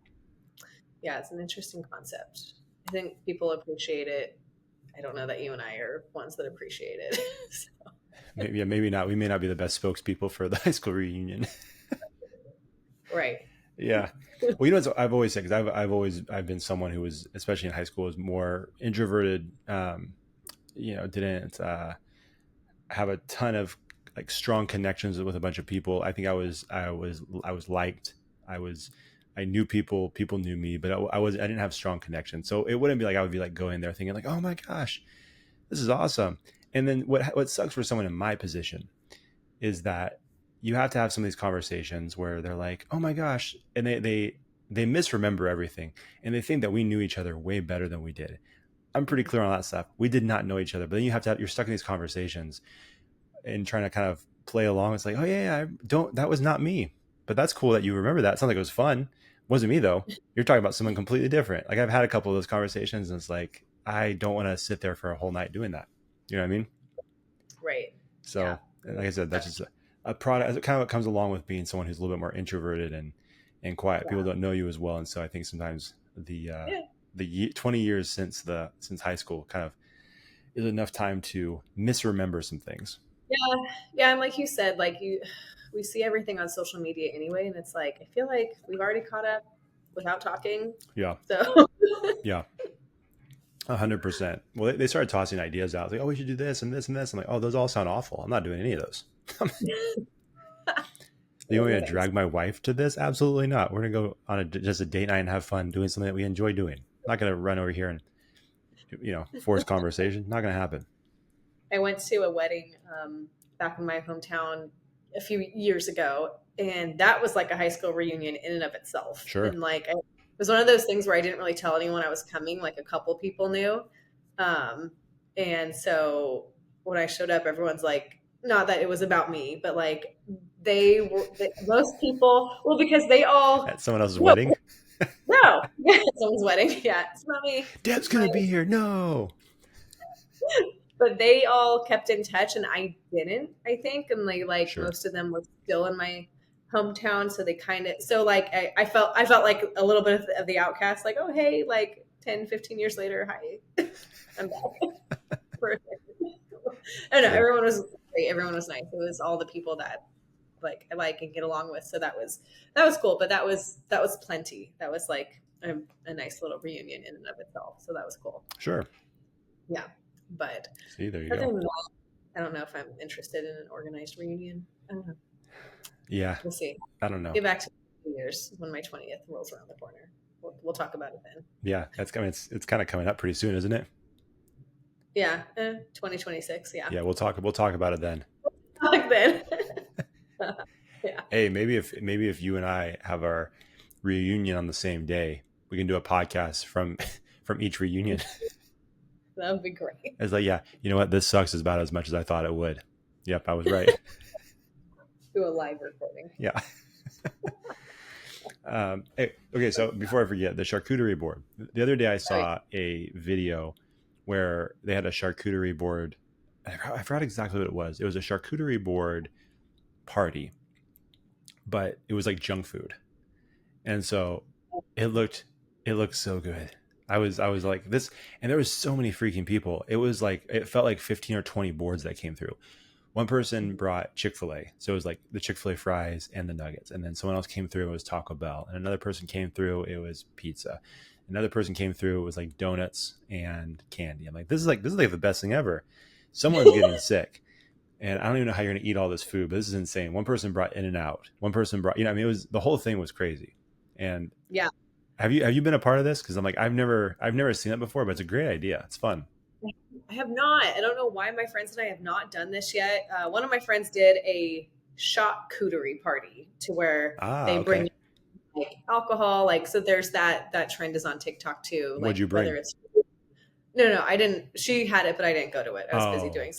Yeah. It's an interesting concept. I think people appreciate it. I don't know that you and I are ones that appreciate it. So, Maybe, yeah, maybe not. We may not be the best spokespeople for the high school reunion. right. Yeah. Well, I've always said, because I've been someone who was, especially in high school, was more introverted. Didn't have a ton of like strong connections with a bunch of people. I think I was liked. I was I knew people. People knew me, but I didn't have strong connections. So it wouldn't be like I would be like going there thinking like, oh my gosh, this is awesome. And then what sucks for someone in my position is that you have to have some of these conversations where they're like, "Oh my gosh," and they misremember everything, and they think that we knew each other way better than we did. I'm pretty clear on that stuff. We did not know each other, but then you're stuck in these conversations and trying to kind of play along. It's like, "Oh yeah, that was not me," but that's cool that you remember that. It sounds like it was fun. It wasn't me though. You're talking about someone completely different. Like I've had a couple of those conversations, and it's like I don't want to sit there for a whole night doing that. You know what I mean? Right. Yeah. So, like I said, that's just a product. Kind of what comes along with being someone who's a little bit more introverted and quiet. People Yeah. don't know you as well, and so I think sometimes Yeah. the 20 years since high school kind of is enough time to misremember some things. Yeah. Yeah. And like you said, we see everything on social media anyway. And it's like, I feel like we've already caught up without talking. Yeah, So, yeah, 100%. Well, they started tossing ideas out like, oh, we should do this and this and this. I'm like, oh, those all sound awful. I'm not doing any of those. You want me to drag my wife to this? Absolutely not. We're gonna go on just a date night and have fun doing something that we enjoy doing. I'm not gonna run over here and force conversation. Not gonna happen. I went to a wedding back in my hometown a few years ago, and that was like a high school reunion in and of itself. Sure. And it was one of those things where I didn't really tell anyone I was coming. Like a couple people knew, and so when I showed up, everyone's like, not that it was about me, but like most people, well, because they all At someone else's no, wedding. no, someone's wedding, yeah, it's not me. Deb's gonna be here. No. But they all kept in touch and I didn't, I think. And Sure. most of them were still in my hometown. So they kind of, so like, I felt like a little bit of the outcast, like, oh, hey, like 10, 15 years later. Hi, I'm back. I don't know. Yeah. Everyone was great. Everyone was nice. It was all the people that I like and get along with. So that was cool. But that was plenty. That was like a nice little reunion in and of itself. So that was cool. Sure. Yeah. But See, there you other go. than that, I don't know if I'm interested in an organized reunion. I don't know. Yeah. We'll see. I don't know. Get back to 2 years when my 20th rolls around the corner. We'll talk about it then. Yeah, that's coming. It's kind of coming up pretty soon, isn't it? Yeah, 2026. Yeah, Yeah, we'll talk about it then. talk then. Yeah, Hey, maybe if you and I have our reunion on the same day, we can do a podcast from from each reunion. that would be great. It's like, yeah, you know what? This sucks about as much as I thought it would. Yep, I was right. Do a live recording. Yeah. Hey, okay, so before I forget, the charcuterie board. The other day I saw a video where they had a charcuterie board I forgot exactly what it was. It was a charcuterie board party, but it was like junk food. And so it looked it looked so good. I was like this, and there was so many freaking people. It was like it felt like 15 or 20 boards that came through. One person brought Chick-fil-A, so it was like the Chick-fil-A fries and the nuggets, and then someone else came through, it was Taco Bell, and another person came through, it was pizza. Another person came through, it was like donuts and candy. I'm like, this is like the best thing ever. Someone's getting sick, and I don't even know how you're gonna eat all this food, but this is insane. One person brought In and Out. One person brought, I mean, it was the whole thing was crazy. And Yeah. have you been a part of this? Because I'm like, I've never seen that before, but it's a great idea. It's fun. I have not. I don't know why my friends and I have not done this yet. One of my friends did a charcuterie party to where Ah, they okay. bring like alcohol, like so. There's that trend is on TikTok too. What'd Like you whether bring? it's no, I didn't. She had it, but I didn't go to it. I was busy Oh, doing.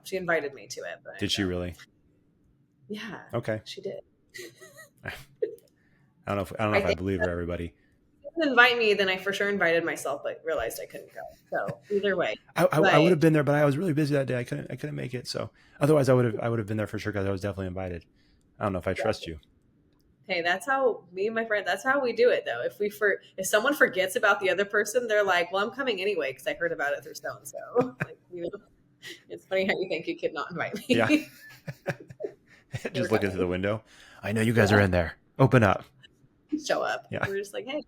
She invited me to it, but I did didn't she go. really? Yeah, Okay. she did. I don't know if I I think believe her, everybody. if she didn't invite me, then I for sure invited myself, but realized I couldn't go. So either way, I would but have been there, but I was really busy that day. I couldn't make it. So otherwise, I would have been there for sure because I was definitely invited. I don't know if I yeah. trust you. Hey, that's how me and my friend. That's how we do it, though. If someone forgets about the other person, they're like, "Well, I'm coming anyway because I heard about it through so and so." Like, it's funny how you think you could not invite Yeah, me. You're just looking through the coming. window. I know you guys are Yeah, in there. Open up. show up. Yeah. We're just like, hey,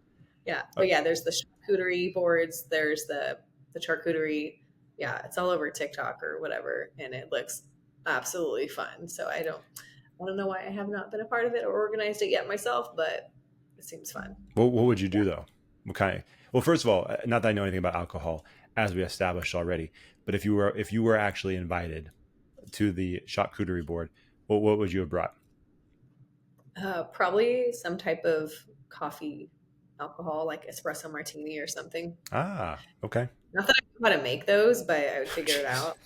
yeah. Uh, But yeah, there's the charcuterie boards. There's the charcuterie. Yeah, it's all over TikTok or whatever, and it looks absolutely fun. So I don't know why I have not been a part of it or organized it yet myself, but it seems fun. what would you do though? What kind of, well, first of all, not that I know anything about alcohol, as we established already, but if you were actually invited to the charcuterie board, what would you have brought? Probably some type of coffee alcohol, like espresso martini or something. Ah, okay. Not that I know how to make those, but I would figure it out.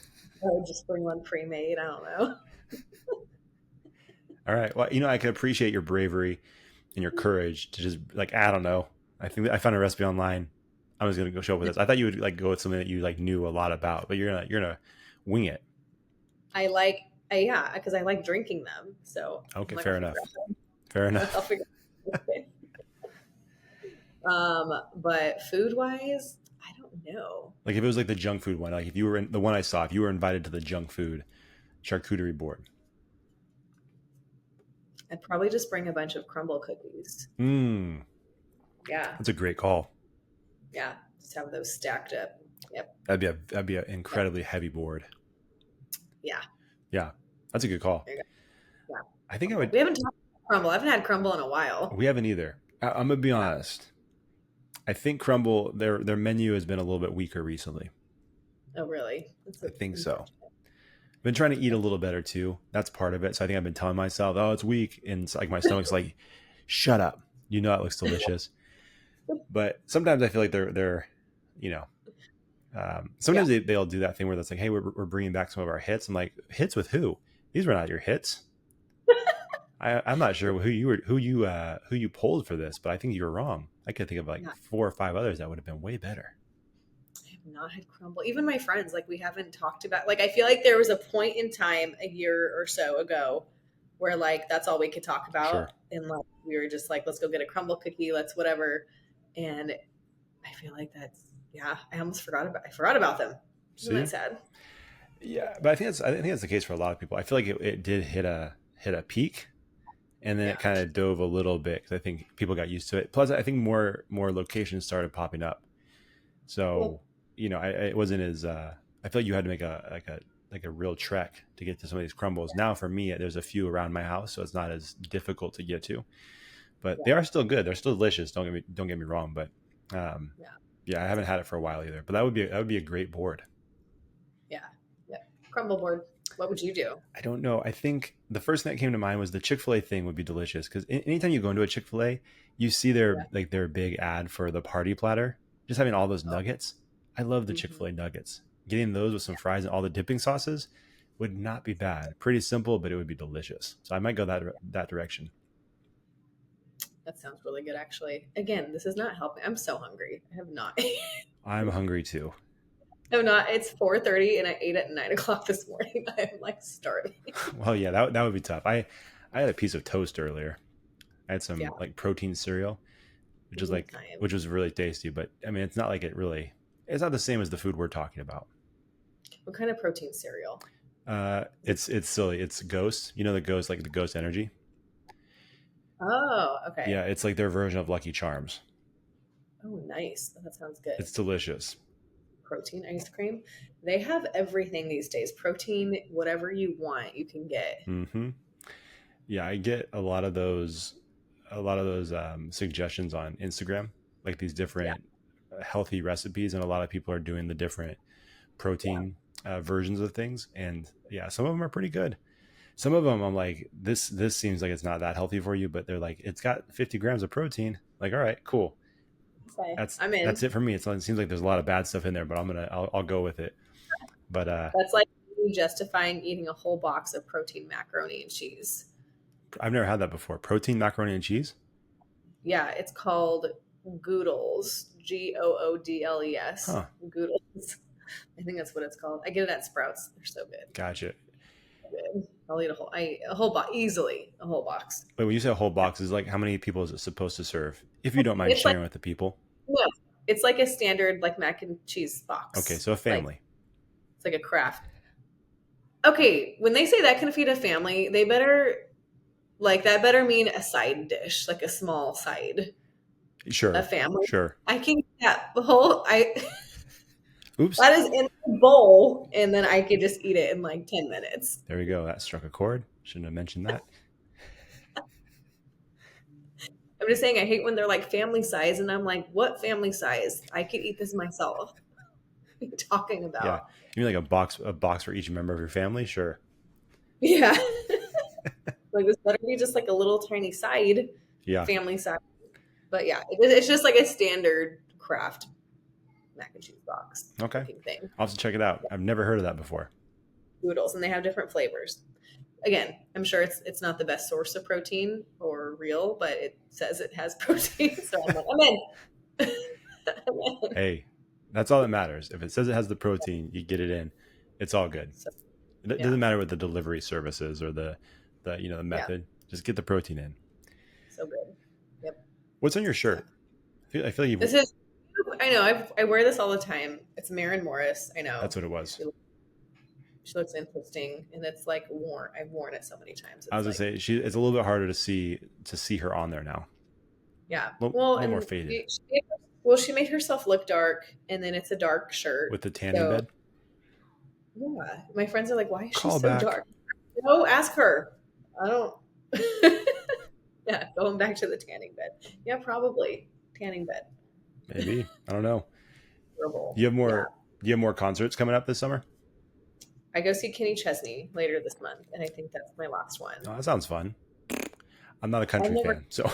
I would just bring one pre-made. I don't know. All right. Well, I can appreciate your bravery and your courage to just like, I don't know. I think I found a recipe online. I was gonna go show up with this. I thought you would like go with something that you like knew a lot about, but you're gonna wing it. I like, yeah, because I like drinking them. So I'm Okay, like, fair I'll enough. figure out. Fair I'll enough. figure out. But food wise, I don't know. Like if it was like the junk food one, like if you were in the one I saw, if you were invited to the junk food charcuterie board. I'd probably just bring a bunch of crumble cookies. Hmm, Yeah, that's a great call. yeah, just have those stacked up. Yep. That'd be an Yep. incredibly heavy board. Yeah. Yeah, that's a good call. There you go. Yeah. I think I Crumble. would. We haven't talked about crumble. I haven't had crumble in a while. We haven't either. I'm gonna be Yeah. honest. I think Crumble their menu has been a little bit weaker recently. Oh, really? I think so. Unfortunate. I've been trying to eat a little better too. That's part of it. So I think I've been telling myself, "Oh, it's weak," and it's like my stomach's like, "Shut up! You know it looks delicious." But sometimes I feel like they're, you know, Yeah. sometimes they'll do that thing where that's like, "Hey, we're bringing back some of our hits." I'm like, "Hits with who? These were not your hits." I'm not sure who you pulled for this, but I think you were wrong. I could think of like Yeah. 4 or 5 others that would have been way better. I have not had crumble. Even my friends, like we haven't talked about like I feel like there was a point in time a year or so ago where like that's all we could talk Sure. about. And like we were just like, let's go get a crumble cookie, let's whatever. And I feel like that's yeah, I forgot about them. Isn't See? that sad? Yeah, but I think that's the case for a lot of people. I feel like it did hit a peak, and then it Yeah. kind of dove a little bit because I think people got used to it. Plus, I think more locations started popping up. Well, So it wasn't as I feel like you had to make a real trek to get to some of these crumbles. Now for me, there's a few around my house, so it's not as difficult to get to. But they yeah, are still good. They're still delicious. Don't get me wrong. But um, yeah, yeah, I haven't had it for a while either. But that would be a great board. yeah, yeah. Crumble board. What would you do? I don't know. I think the first thing that came to mind was the Chick-fil-A thing would be delicious because anytime you go into a Chick-fil-A, you see Yeah. their big ad for the party platter, just having all those Oh, nuggets. I love the mhm. Chick-fil-A nuggets. Getting those with some fries and all the dipping sauces would not be bad. Pretty simple, but it would be delicious. So I might go that direction. That sounds really good, actually. Again, this is not helping. I'm so hungry. I have not. I'm hungry too. No, not. It's 4:30, and I ate at 9 o'clock this morning. I'm like starving. Well, yeah, that would be tough. I had a piece of toast earlier. I had Yeah, some like protein cereal, I am. which was really tasty. But I mean, it's not like it's not the same as the food we're talking about. What kind of protein cereal? It's silly. It's Ghost. You know the Ghost, like the Ghost Energy. Oh, Yeah, okay. it's like their version of Lucky Charms. Oh, nice. That sounds good. It's delicious. Protein ice cream. They have everything these days. Protein, whatever you want, you can get. Hmm. Yeah, I get a lot of those suggestions on Instagram, like these Yeah, different healthy recipes, and a lot of people are doing the different yeah. protein versions of things, and yeah, some of them are pretty good. Some of them I'm like, this seems like it's not that healthy for you, but they're like, it's got 50 grams of protein. Like, all right, cool. Okay, That's I'm in. that's it for me. It seems like there's a lot of bad stuff in there, but I'll go with it. But That's like me justifying eating a whole box of protein macaroni and cheese. I've never had that before. Protein macaroni and cheese. Yeah, it's called Goodles. Goodles. Huh. Goodles. I think that's what it's called. I get it at Sprouts. They're so good. Gotcha. So good. I'll eat a whole box easily. A whole box. Wait, when you say a whole Yeah. box, is like how many people is it supposed to serve? If you don't mind It's like sharing with the people. no, it's like a standard like mac and cheese Okay, box. so a Like family. it's like a craft. Okay, when they say that can feed a family, they better like that better mean a side dish, like a small side. A Sure, family. sure. I can that whole I Oops. that is in the bowl, and then I could just eat it in like 10 minutes. There we go. That struck a chord. Shouldn't have mentioned that. I'm just saying I hate when they're like family size, and I'm like, what family size? I could eat this myself. What are you talking Yeah. about? You mean like a box for each member of your family? Sure. Yeah. Like this better be just like a little tiny side, Yeah. family side. But yeah, it's just like a standard craft mac and cheese box Okay. looking thing. I'll have to check it out. I've never heard of that before. Noodles, and they have different flavors. Again, I'm sure it's not the best source of protein or real, but it says it has protein, so I'm like, I'm in. I'm in. Hey, that's all that matters. If it says it has the protein, you get it in. It's all good. So It yeah, doesn't matter what the delivery service is or the yeah, method. Just get the protein in. so good. Yep. What's on your So shirt? I feel like this is. I know. I wear this all the time. It's Maren Morris. I know. that's what it was. She looks interesting, and it's like worn. I've worn it so many times. I It's was gonna like, say it's a little bit harder to see her on there now. yeah. A Well, little more and faded she made herself look dark, and then it's a dark shirt. with the tanning So bed. yeah, my friends are like, "Why is she Call so back. dark?" No, ask her. I don't. Yeah, going back to the tanning bed. Yeah, probably tanning bed. Maybe. I don't know. Horrible. Do you have Yeah, more? Do you have more concerts coming up this summer? I go see Kenny Chesney later this month, and I think that's my last one. Oh, that sounds fun. I'm not a I've country never fan, so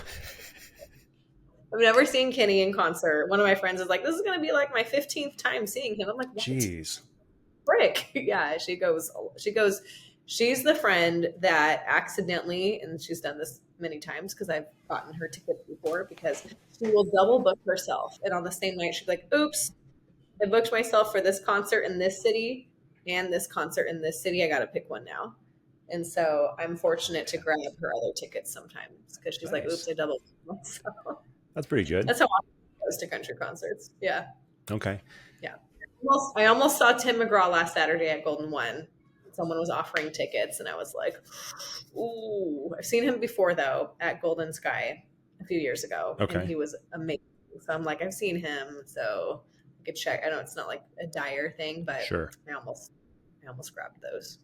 I've never seen Kenny in concert. One of my friends is like, "This is going to be like my 15th time seeing him." I'm like, "What? jeez. Frick?" Yeah, she goes. She goes. She's the friend that accidentally, and she's done this many times because I've gotten her tickets before. Because she will double book herself, and on the same night, she's like, "Oops, I booked myself for this concert in this city and this concert in this city. I got to pick one now." And so I'm fortunate to grab her other tickets sometimes because she's like, Nice. "Oops, I doubled myself." That's pretty good. That's how often she goes to country concerts. Yeah, Okay. yeah. I almost saw Tim McGraw last Saturday at Golden One. Someone was offering tickets, and I was like, "Ooh!" I've seen him before though at Golden Sky a few years ago, and Okay. he was amazing. So I'm like, I've seen him, so I could check. I know it's not like a dire thing, but Sure. I almost grabbed those.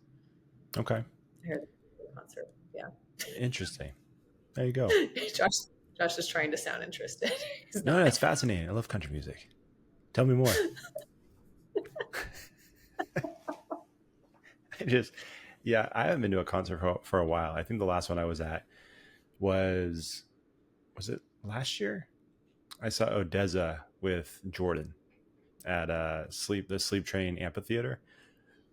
Okay. I heard the concert. Yeah, Interesting. There you go. Josh is trying to sound interested. He's No, not. it's fascinating. I love country music. Tell me more. I just, yeah, I haven't been to a concert for a while. I think the last one I was at was it last year? I saw Odessa with Jordan at the Sleep Train Amphitheater,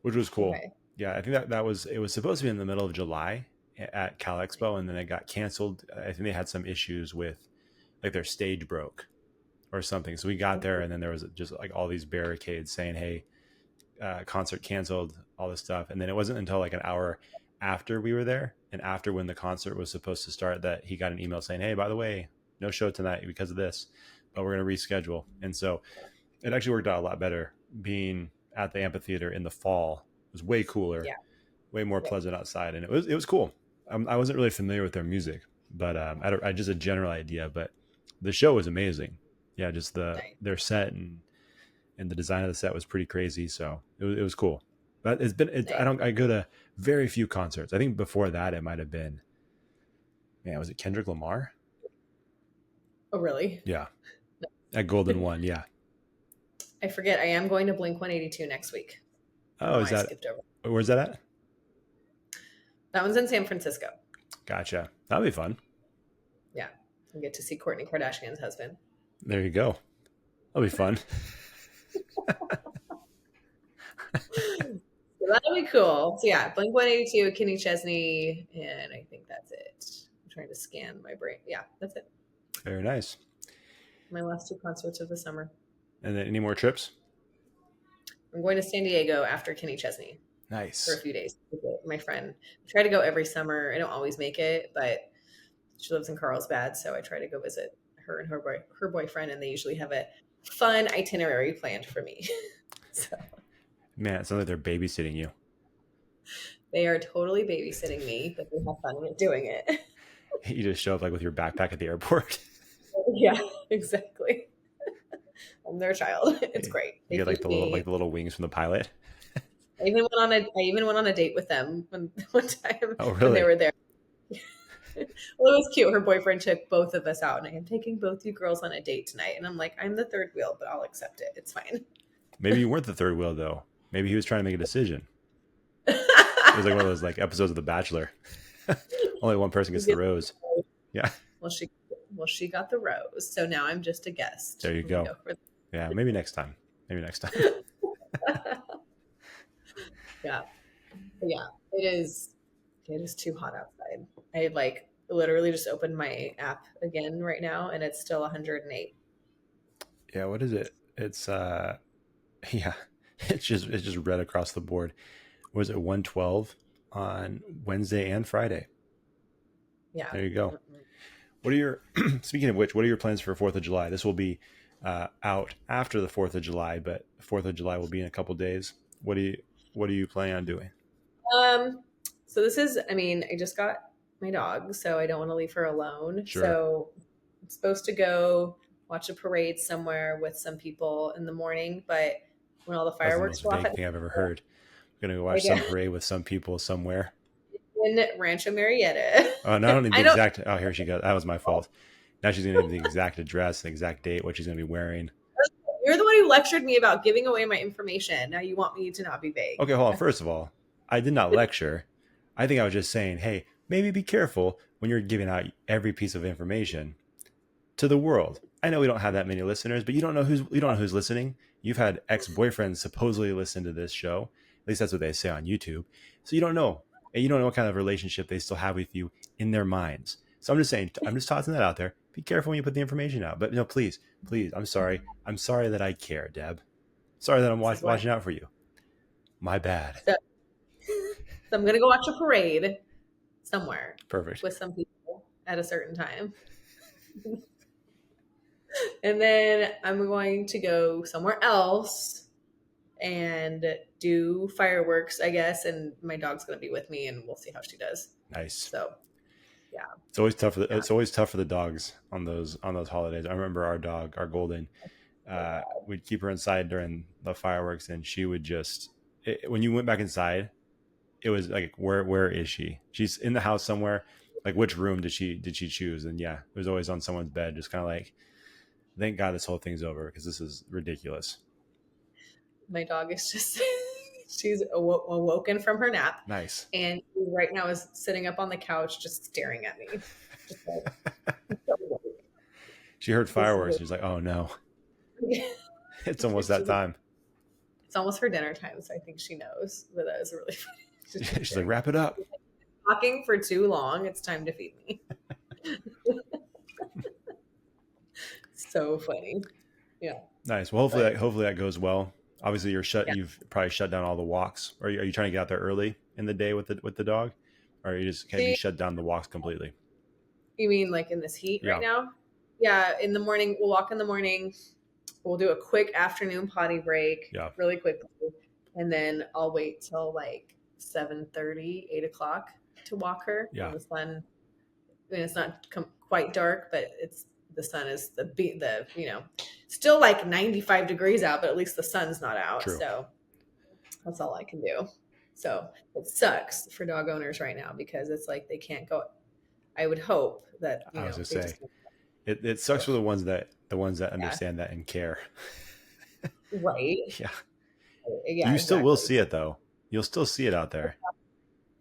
which was cool. Okay. Yeah, I think it was supposed to be in the middle of July at Cal Expo, and then it got canceled. I think they had some issues with like their stage broke or something. So we got there, and then there was just like all these barricades saying, "Hey, concert canceled, all this stuff. And then it wasn't until like an hour after we were there and after when the concert was supposed to start that he got an email saying, hey, by the way, no show tonight because of this, but we're going to reschedule. And so it actually worked out a lot better being at the amphitheater in the fall. It was way cooler, way more pleasant outside. And it was cool. I wasn't really familiar with their music, but I just a general idea, but the show was amazing. Yeah. Just their set and the design of the set was pretty crazy. So it was cool, but I go to very few concerts. I think before that it might've been, man, was it Kendrick Lamar? Oh, really? Yeah. At Golden One. Yeah. I forget. I am going to Blink-182 next week. Oh, is that, where's that at? That one's in San Francisco. Gotcha. That'll be fun. Yeah. I get to see Kourtney Kardashian's husband. There you go. That'll be fun. So that'll be cool. So yeah, Blink-182, Kenny Chesney, and I think that's it. I'm trying to scan my brain. Yeah, that's it. Very nice. My last 2 concerts of the summer. And then any more trips? I'm going to San Diego after Kenny Chesney. Nice. For a few days. My friend. I try to go every summer. I don't always make it, but she lives in Carlsbad, so I try to go visit her and her boyfriend, and they usually have a fun itinerary planned for me. So. Man, it sounds like they're babysitting you. They are totally babysitting me, but they have fun with doing it. You just show up like with your backpack at the airport. Yeah, exactly. I'm their child. It's great. You get like the little wings from the pilot. I even went on a date with them one time. Oh, really? When they were there. Well, it was cute. Her boyfriend took both of us out, and I am taking both you girls on a date tonight. And I'm like, I'm the third wheel, but I'll accept it. It's fine. Maybe you weren't the third wheel though. Maybe he was trying to make a decision. It was like one of those like episodes of The Bachelor. Only one person gets the rose. Yeah. Well, she got the rose, so now I'm just a guest. There you go. Yeah, maybe next time. Yeah. But yeah, it is too hot outside. I like literally just opened my app again right now, and it's still 108. Yeah, what is it? It's yeah, it's just red across the board. Was it 112 on Wednesday and Friday? Yeah. There you go. Mm-hmm. What are your speaking of which, what are your plans for 4th of July? This will be out after the 4th of July, but 4th of July will be in a couple days. What are you planning on doing? So this is, I just got my dog, so I don't want to leave her alone. Sure. So I'm supposed to go watch a parade somewhere with some people in the morning, but when all the fireworks go off, that's the most vague thing I've ever heard. I'm gonna go watch some parade with some people somewhere in Rancho Marietta. Oh, no, I don't need the exact. Oh, here she goes. That was my fault. Now she's gonna need the exact address, the exact date, what she's gonna be wearing. You're the one who lectured me about giving away my information. Now you want me to not be vague. Okay, hold on. First of all, I did not lecture. I think I was just saying, hey, maybe be careful when you're giving out every piece of information to the world. I know we don't have that many listeners, but you don't know who's listening. You've had ex-boyfriends supposedly listen to this show. At least that's what they say on YouTube. So you don't know. And you don't know what kind of relationship they still have with you in their minds. So I'm just saying, I'm just tossing that out there. Be careful when you put the information out. But no, please, I'm sorry. I'm sorry that I care, Deb. Sorry that I'm watching out for you. My bad. So I'm going to go watch a parade somewhere. Perfect. With some people at a certain time. And then I'm going to go somewhere else and do fireworks, I guess. And my dog's going to be with me, and we'll see how she does. Nice. So, yeah. It's always tough for the dogs on those holidays. I remember our dog, our golden, we'd keep her inside during the fireworks, and she would when you went back inside, it was like, where is she? She's in the house somewhere. Like, which room did she choose? And yeah, it was always on someone's bed, just kind of like, thank God this whole thing's over because this is ridiculous. My dog is just, she's awoken from her nap. Nice. And right now is sitting up on the couch just staring at me. Just like, she heard fireworks. She's like, oh no. It's almost that time. It's almost her dinner time, so I think she knows. But that was really funny. She's like, wrap it up. Talking for too long. It's time to feed me. So funny. Yeah. Nice. Well, hopefully that goes well. Obviously, Yeah. you've probably shut down all the walks. Are you trying to get out there early in the day with the dog, or have you See, shut down the walks completely? you mean like in this heat right Yeah, now? Yeah, in the morning, we'll walk in the morning. We'll do a quick afternoon potty break yeah, really quickly. And then I'll wait till like 7:30, 8 o'clock to walk her when yeah. the sun, when it's not quite dark, but the sun is still like 95 degrees out, but at least the sun's not out. True. So that's all I can do. So it sucks for dog owners right now because it's like they can't go. I would hope that, I was gonna they say just, it sucks for the ones that yeah, understand that and care. right. Yeah, Yeah, you still will exactly. see it though. You'll still see it out there.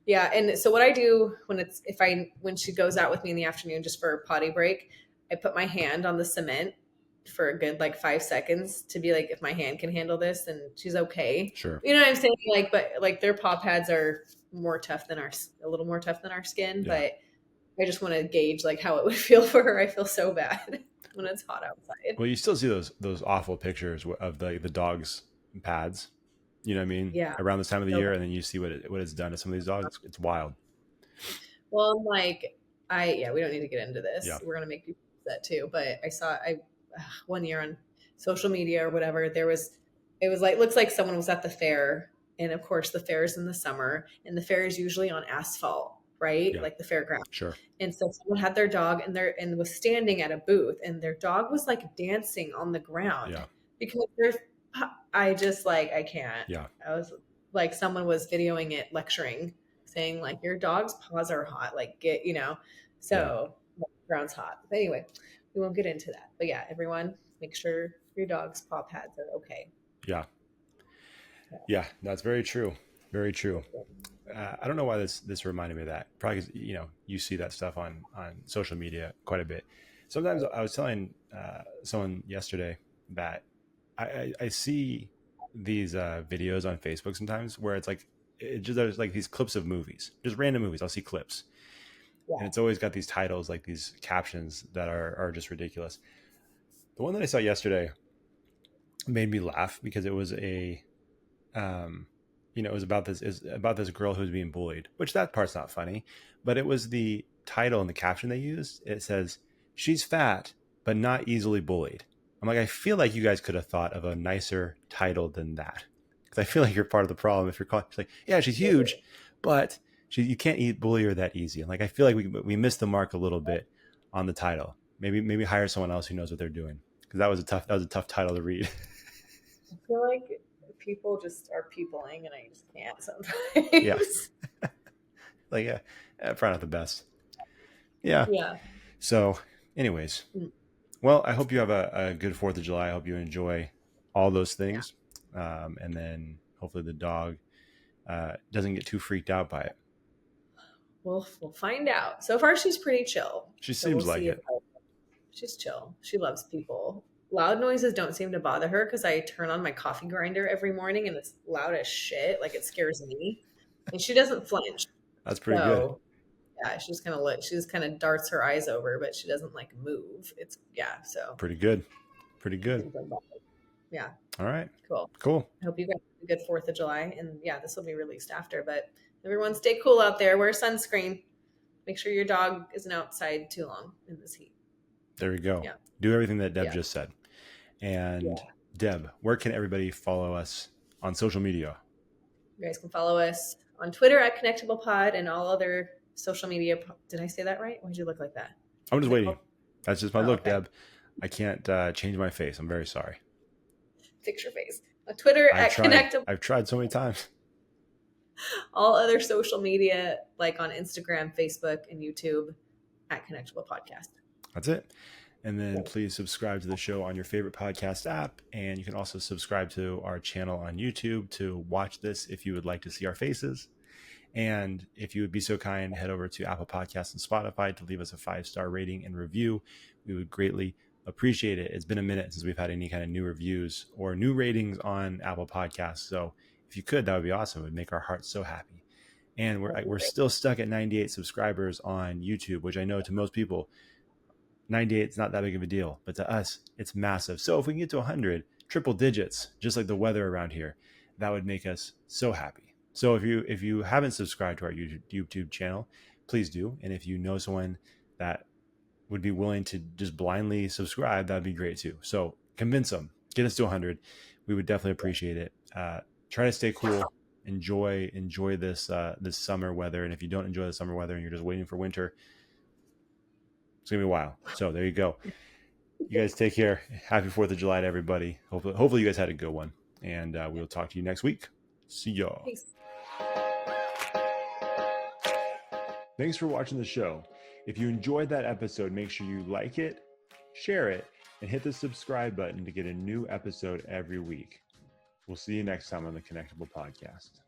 Yeah, and so what I do when she goes out with me in the afternoon just for a potty break, I put my hand on the cement for a good like 5 seconds to be like, if my hand can handle this, then she's okay. Sure. You know what I'm saying? Like, but like their paw pads are more tough than a little more tough than our skin. Yeah. But I just want to gauge like how it would feel for her. I feel so bad when it's hot outside. Well, you still see those awful pictures of the dogs' pads. You know what I mean? Yeah. Around this time of the So year, and then you see what it's done to some of these dogs. It's wild. Well, I'm like, we don't need to get into Yeah. this. We're gonna make people upset too. But I one year on social media or whatever, it was like, looks like someone was at the fair, and of course the fair is in the summer, and the fair is usually on asphalt, right? Yeah. Like the fairground. Sure. And so someone had their dog and was standing at a booth, and their dog was like dancing on the ground Yeah. because there's, I just like, I can't. Yeah. I was like, someone was videoing it, lecturing, saying like, your dog's paws are hot, like so ground's hot. But anyway, we won't get into that. But yeah, everyone, make sure your dog's paw pads are okay. Yeah. Yeah. That's very true. Very true. I don't know why this reminded me of that. Probably 'cause, you see that stuff on social media quite a bit. Sometimes I was telling someone yesterday that I see these videos on Facebook sometimes where it's like there's like these clips of movies, just random movies. I'll see clips, Yeah. and it's always got these titles, like these captions that are just ridiculous. The one that I saw yesterday made me laugh because it was it was about this girl who was being bullied, which that part's not funny, but it was the title and the caption they used. It says, "She's fat, but not easily bullied." I'm like, I feel like you guys could have thought of a nicer title than that. Because I feel like you're part of the problem if you're calling, it's like, yeah, she's huge, but you can't bully her that easy. And like, I feel like we missed the mark a little bit on the title. Maybe hire someone else who knows what they're doing. Because that was a tough title to read. I feel like people just are peopling, and I just can't Yeah. sometimes. Like, yeah, probably not the best. Yeah. Yeah. So, anyways, well, I hope you have a good 4th of July. I hope you enjoy all those things. And then hopefully the dog doesn't get too freaked out by it. We'll find out. So far, she's pretty chill. She So seems we'll like see it. She's chill. She loves people. Loud noises don't seem to bother her because I turn on my coffee grinder every morning and it's loud as shit. Like it scares me. And she doesn't flinch. That's pretty good. Yeah, she just kind of darts her eyes over, but she doesn't like move. So Pretty good. Pretty good. Yeah. All right. Cool. I hope you guys have a good 4th of July. And yeah, this will be released after, but everyone stay cool out there. Wear sunscreen. Make sure your dog isn't outside too long in this heat. There we go. Yeah. Do everything that Deb just said. And Deb, where can everybody follow us on social media? You guys can follow us on Twitter at connectablepod and all other social media. Did I say that right? Why did you look like that? I'm just waiting. That's just my look, okay. Deb. I can't change my face. I'm very sorry. Fix your face. On Twitter at Connectable. I've tried so many times. All other social media, like on Instagram, Facebook, and YouTube, at Connectable Podcast. That's it. And then please subscribe to the show on your favorite podcast app. And you can also subscribe to our channel on YouTube to watch this if you would like to see our faces. And if you would be so kind, head over to Apple Podcasts and Spotify to leave us a 5-star rating and review. We would greatly appreciate it. It's been a minute since we've had any kind of new reviews or new ratings on Apple Podcasts. So if you could, that would be awesome. It would make our hearts so happy. And we're still stuck at 98 subscribers on YouTube, which I know to most people, 98 is not that big of a deal, but to us, it's massive. So if we can get to 100, triple digits, just like the weather around here, that would make us so happy. So if you haven't subscribed to our YouTube channel, please do. And if you know someone that would be willing to just blindly subscribe, that'd be great too. So convince them, get us to 100. We would definitely appreciate it. Try to stay cool. Enjoy this this summer weather. And if you don't enjoy the summer weather and you're just waiting for winter, it's gonna be a while. So there you go. You guys take care. Happy 4th of July to everybody. Hopefully you guys had a good one. And we'll talk to you next week. See y'all. Thanks. Thanks for watching the show. If you enjoyed that episode, make sure you like it, share it, and hit the subscribe button to get a new episode every week. We'll see you next time on the Connectable Podcast.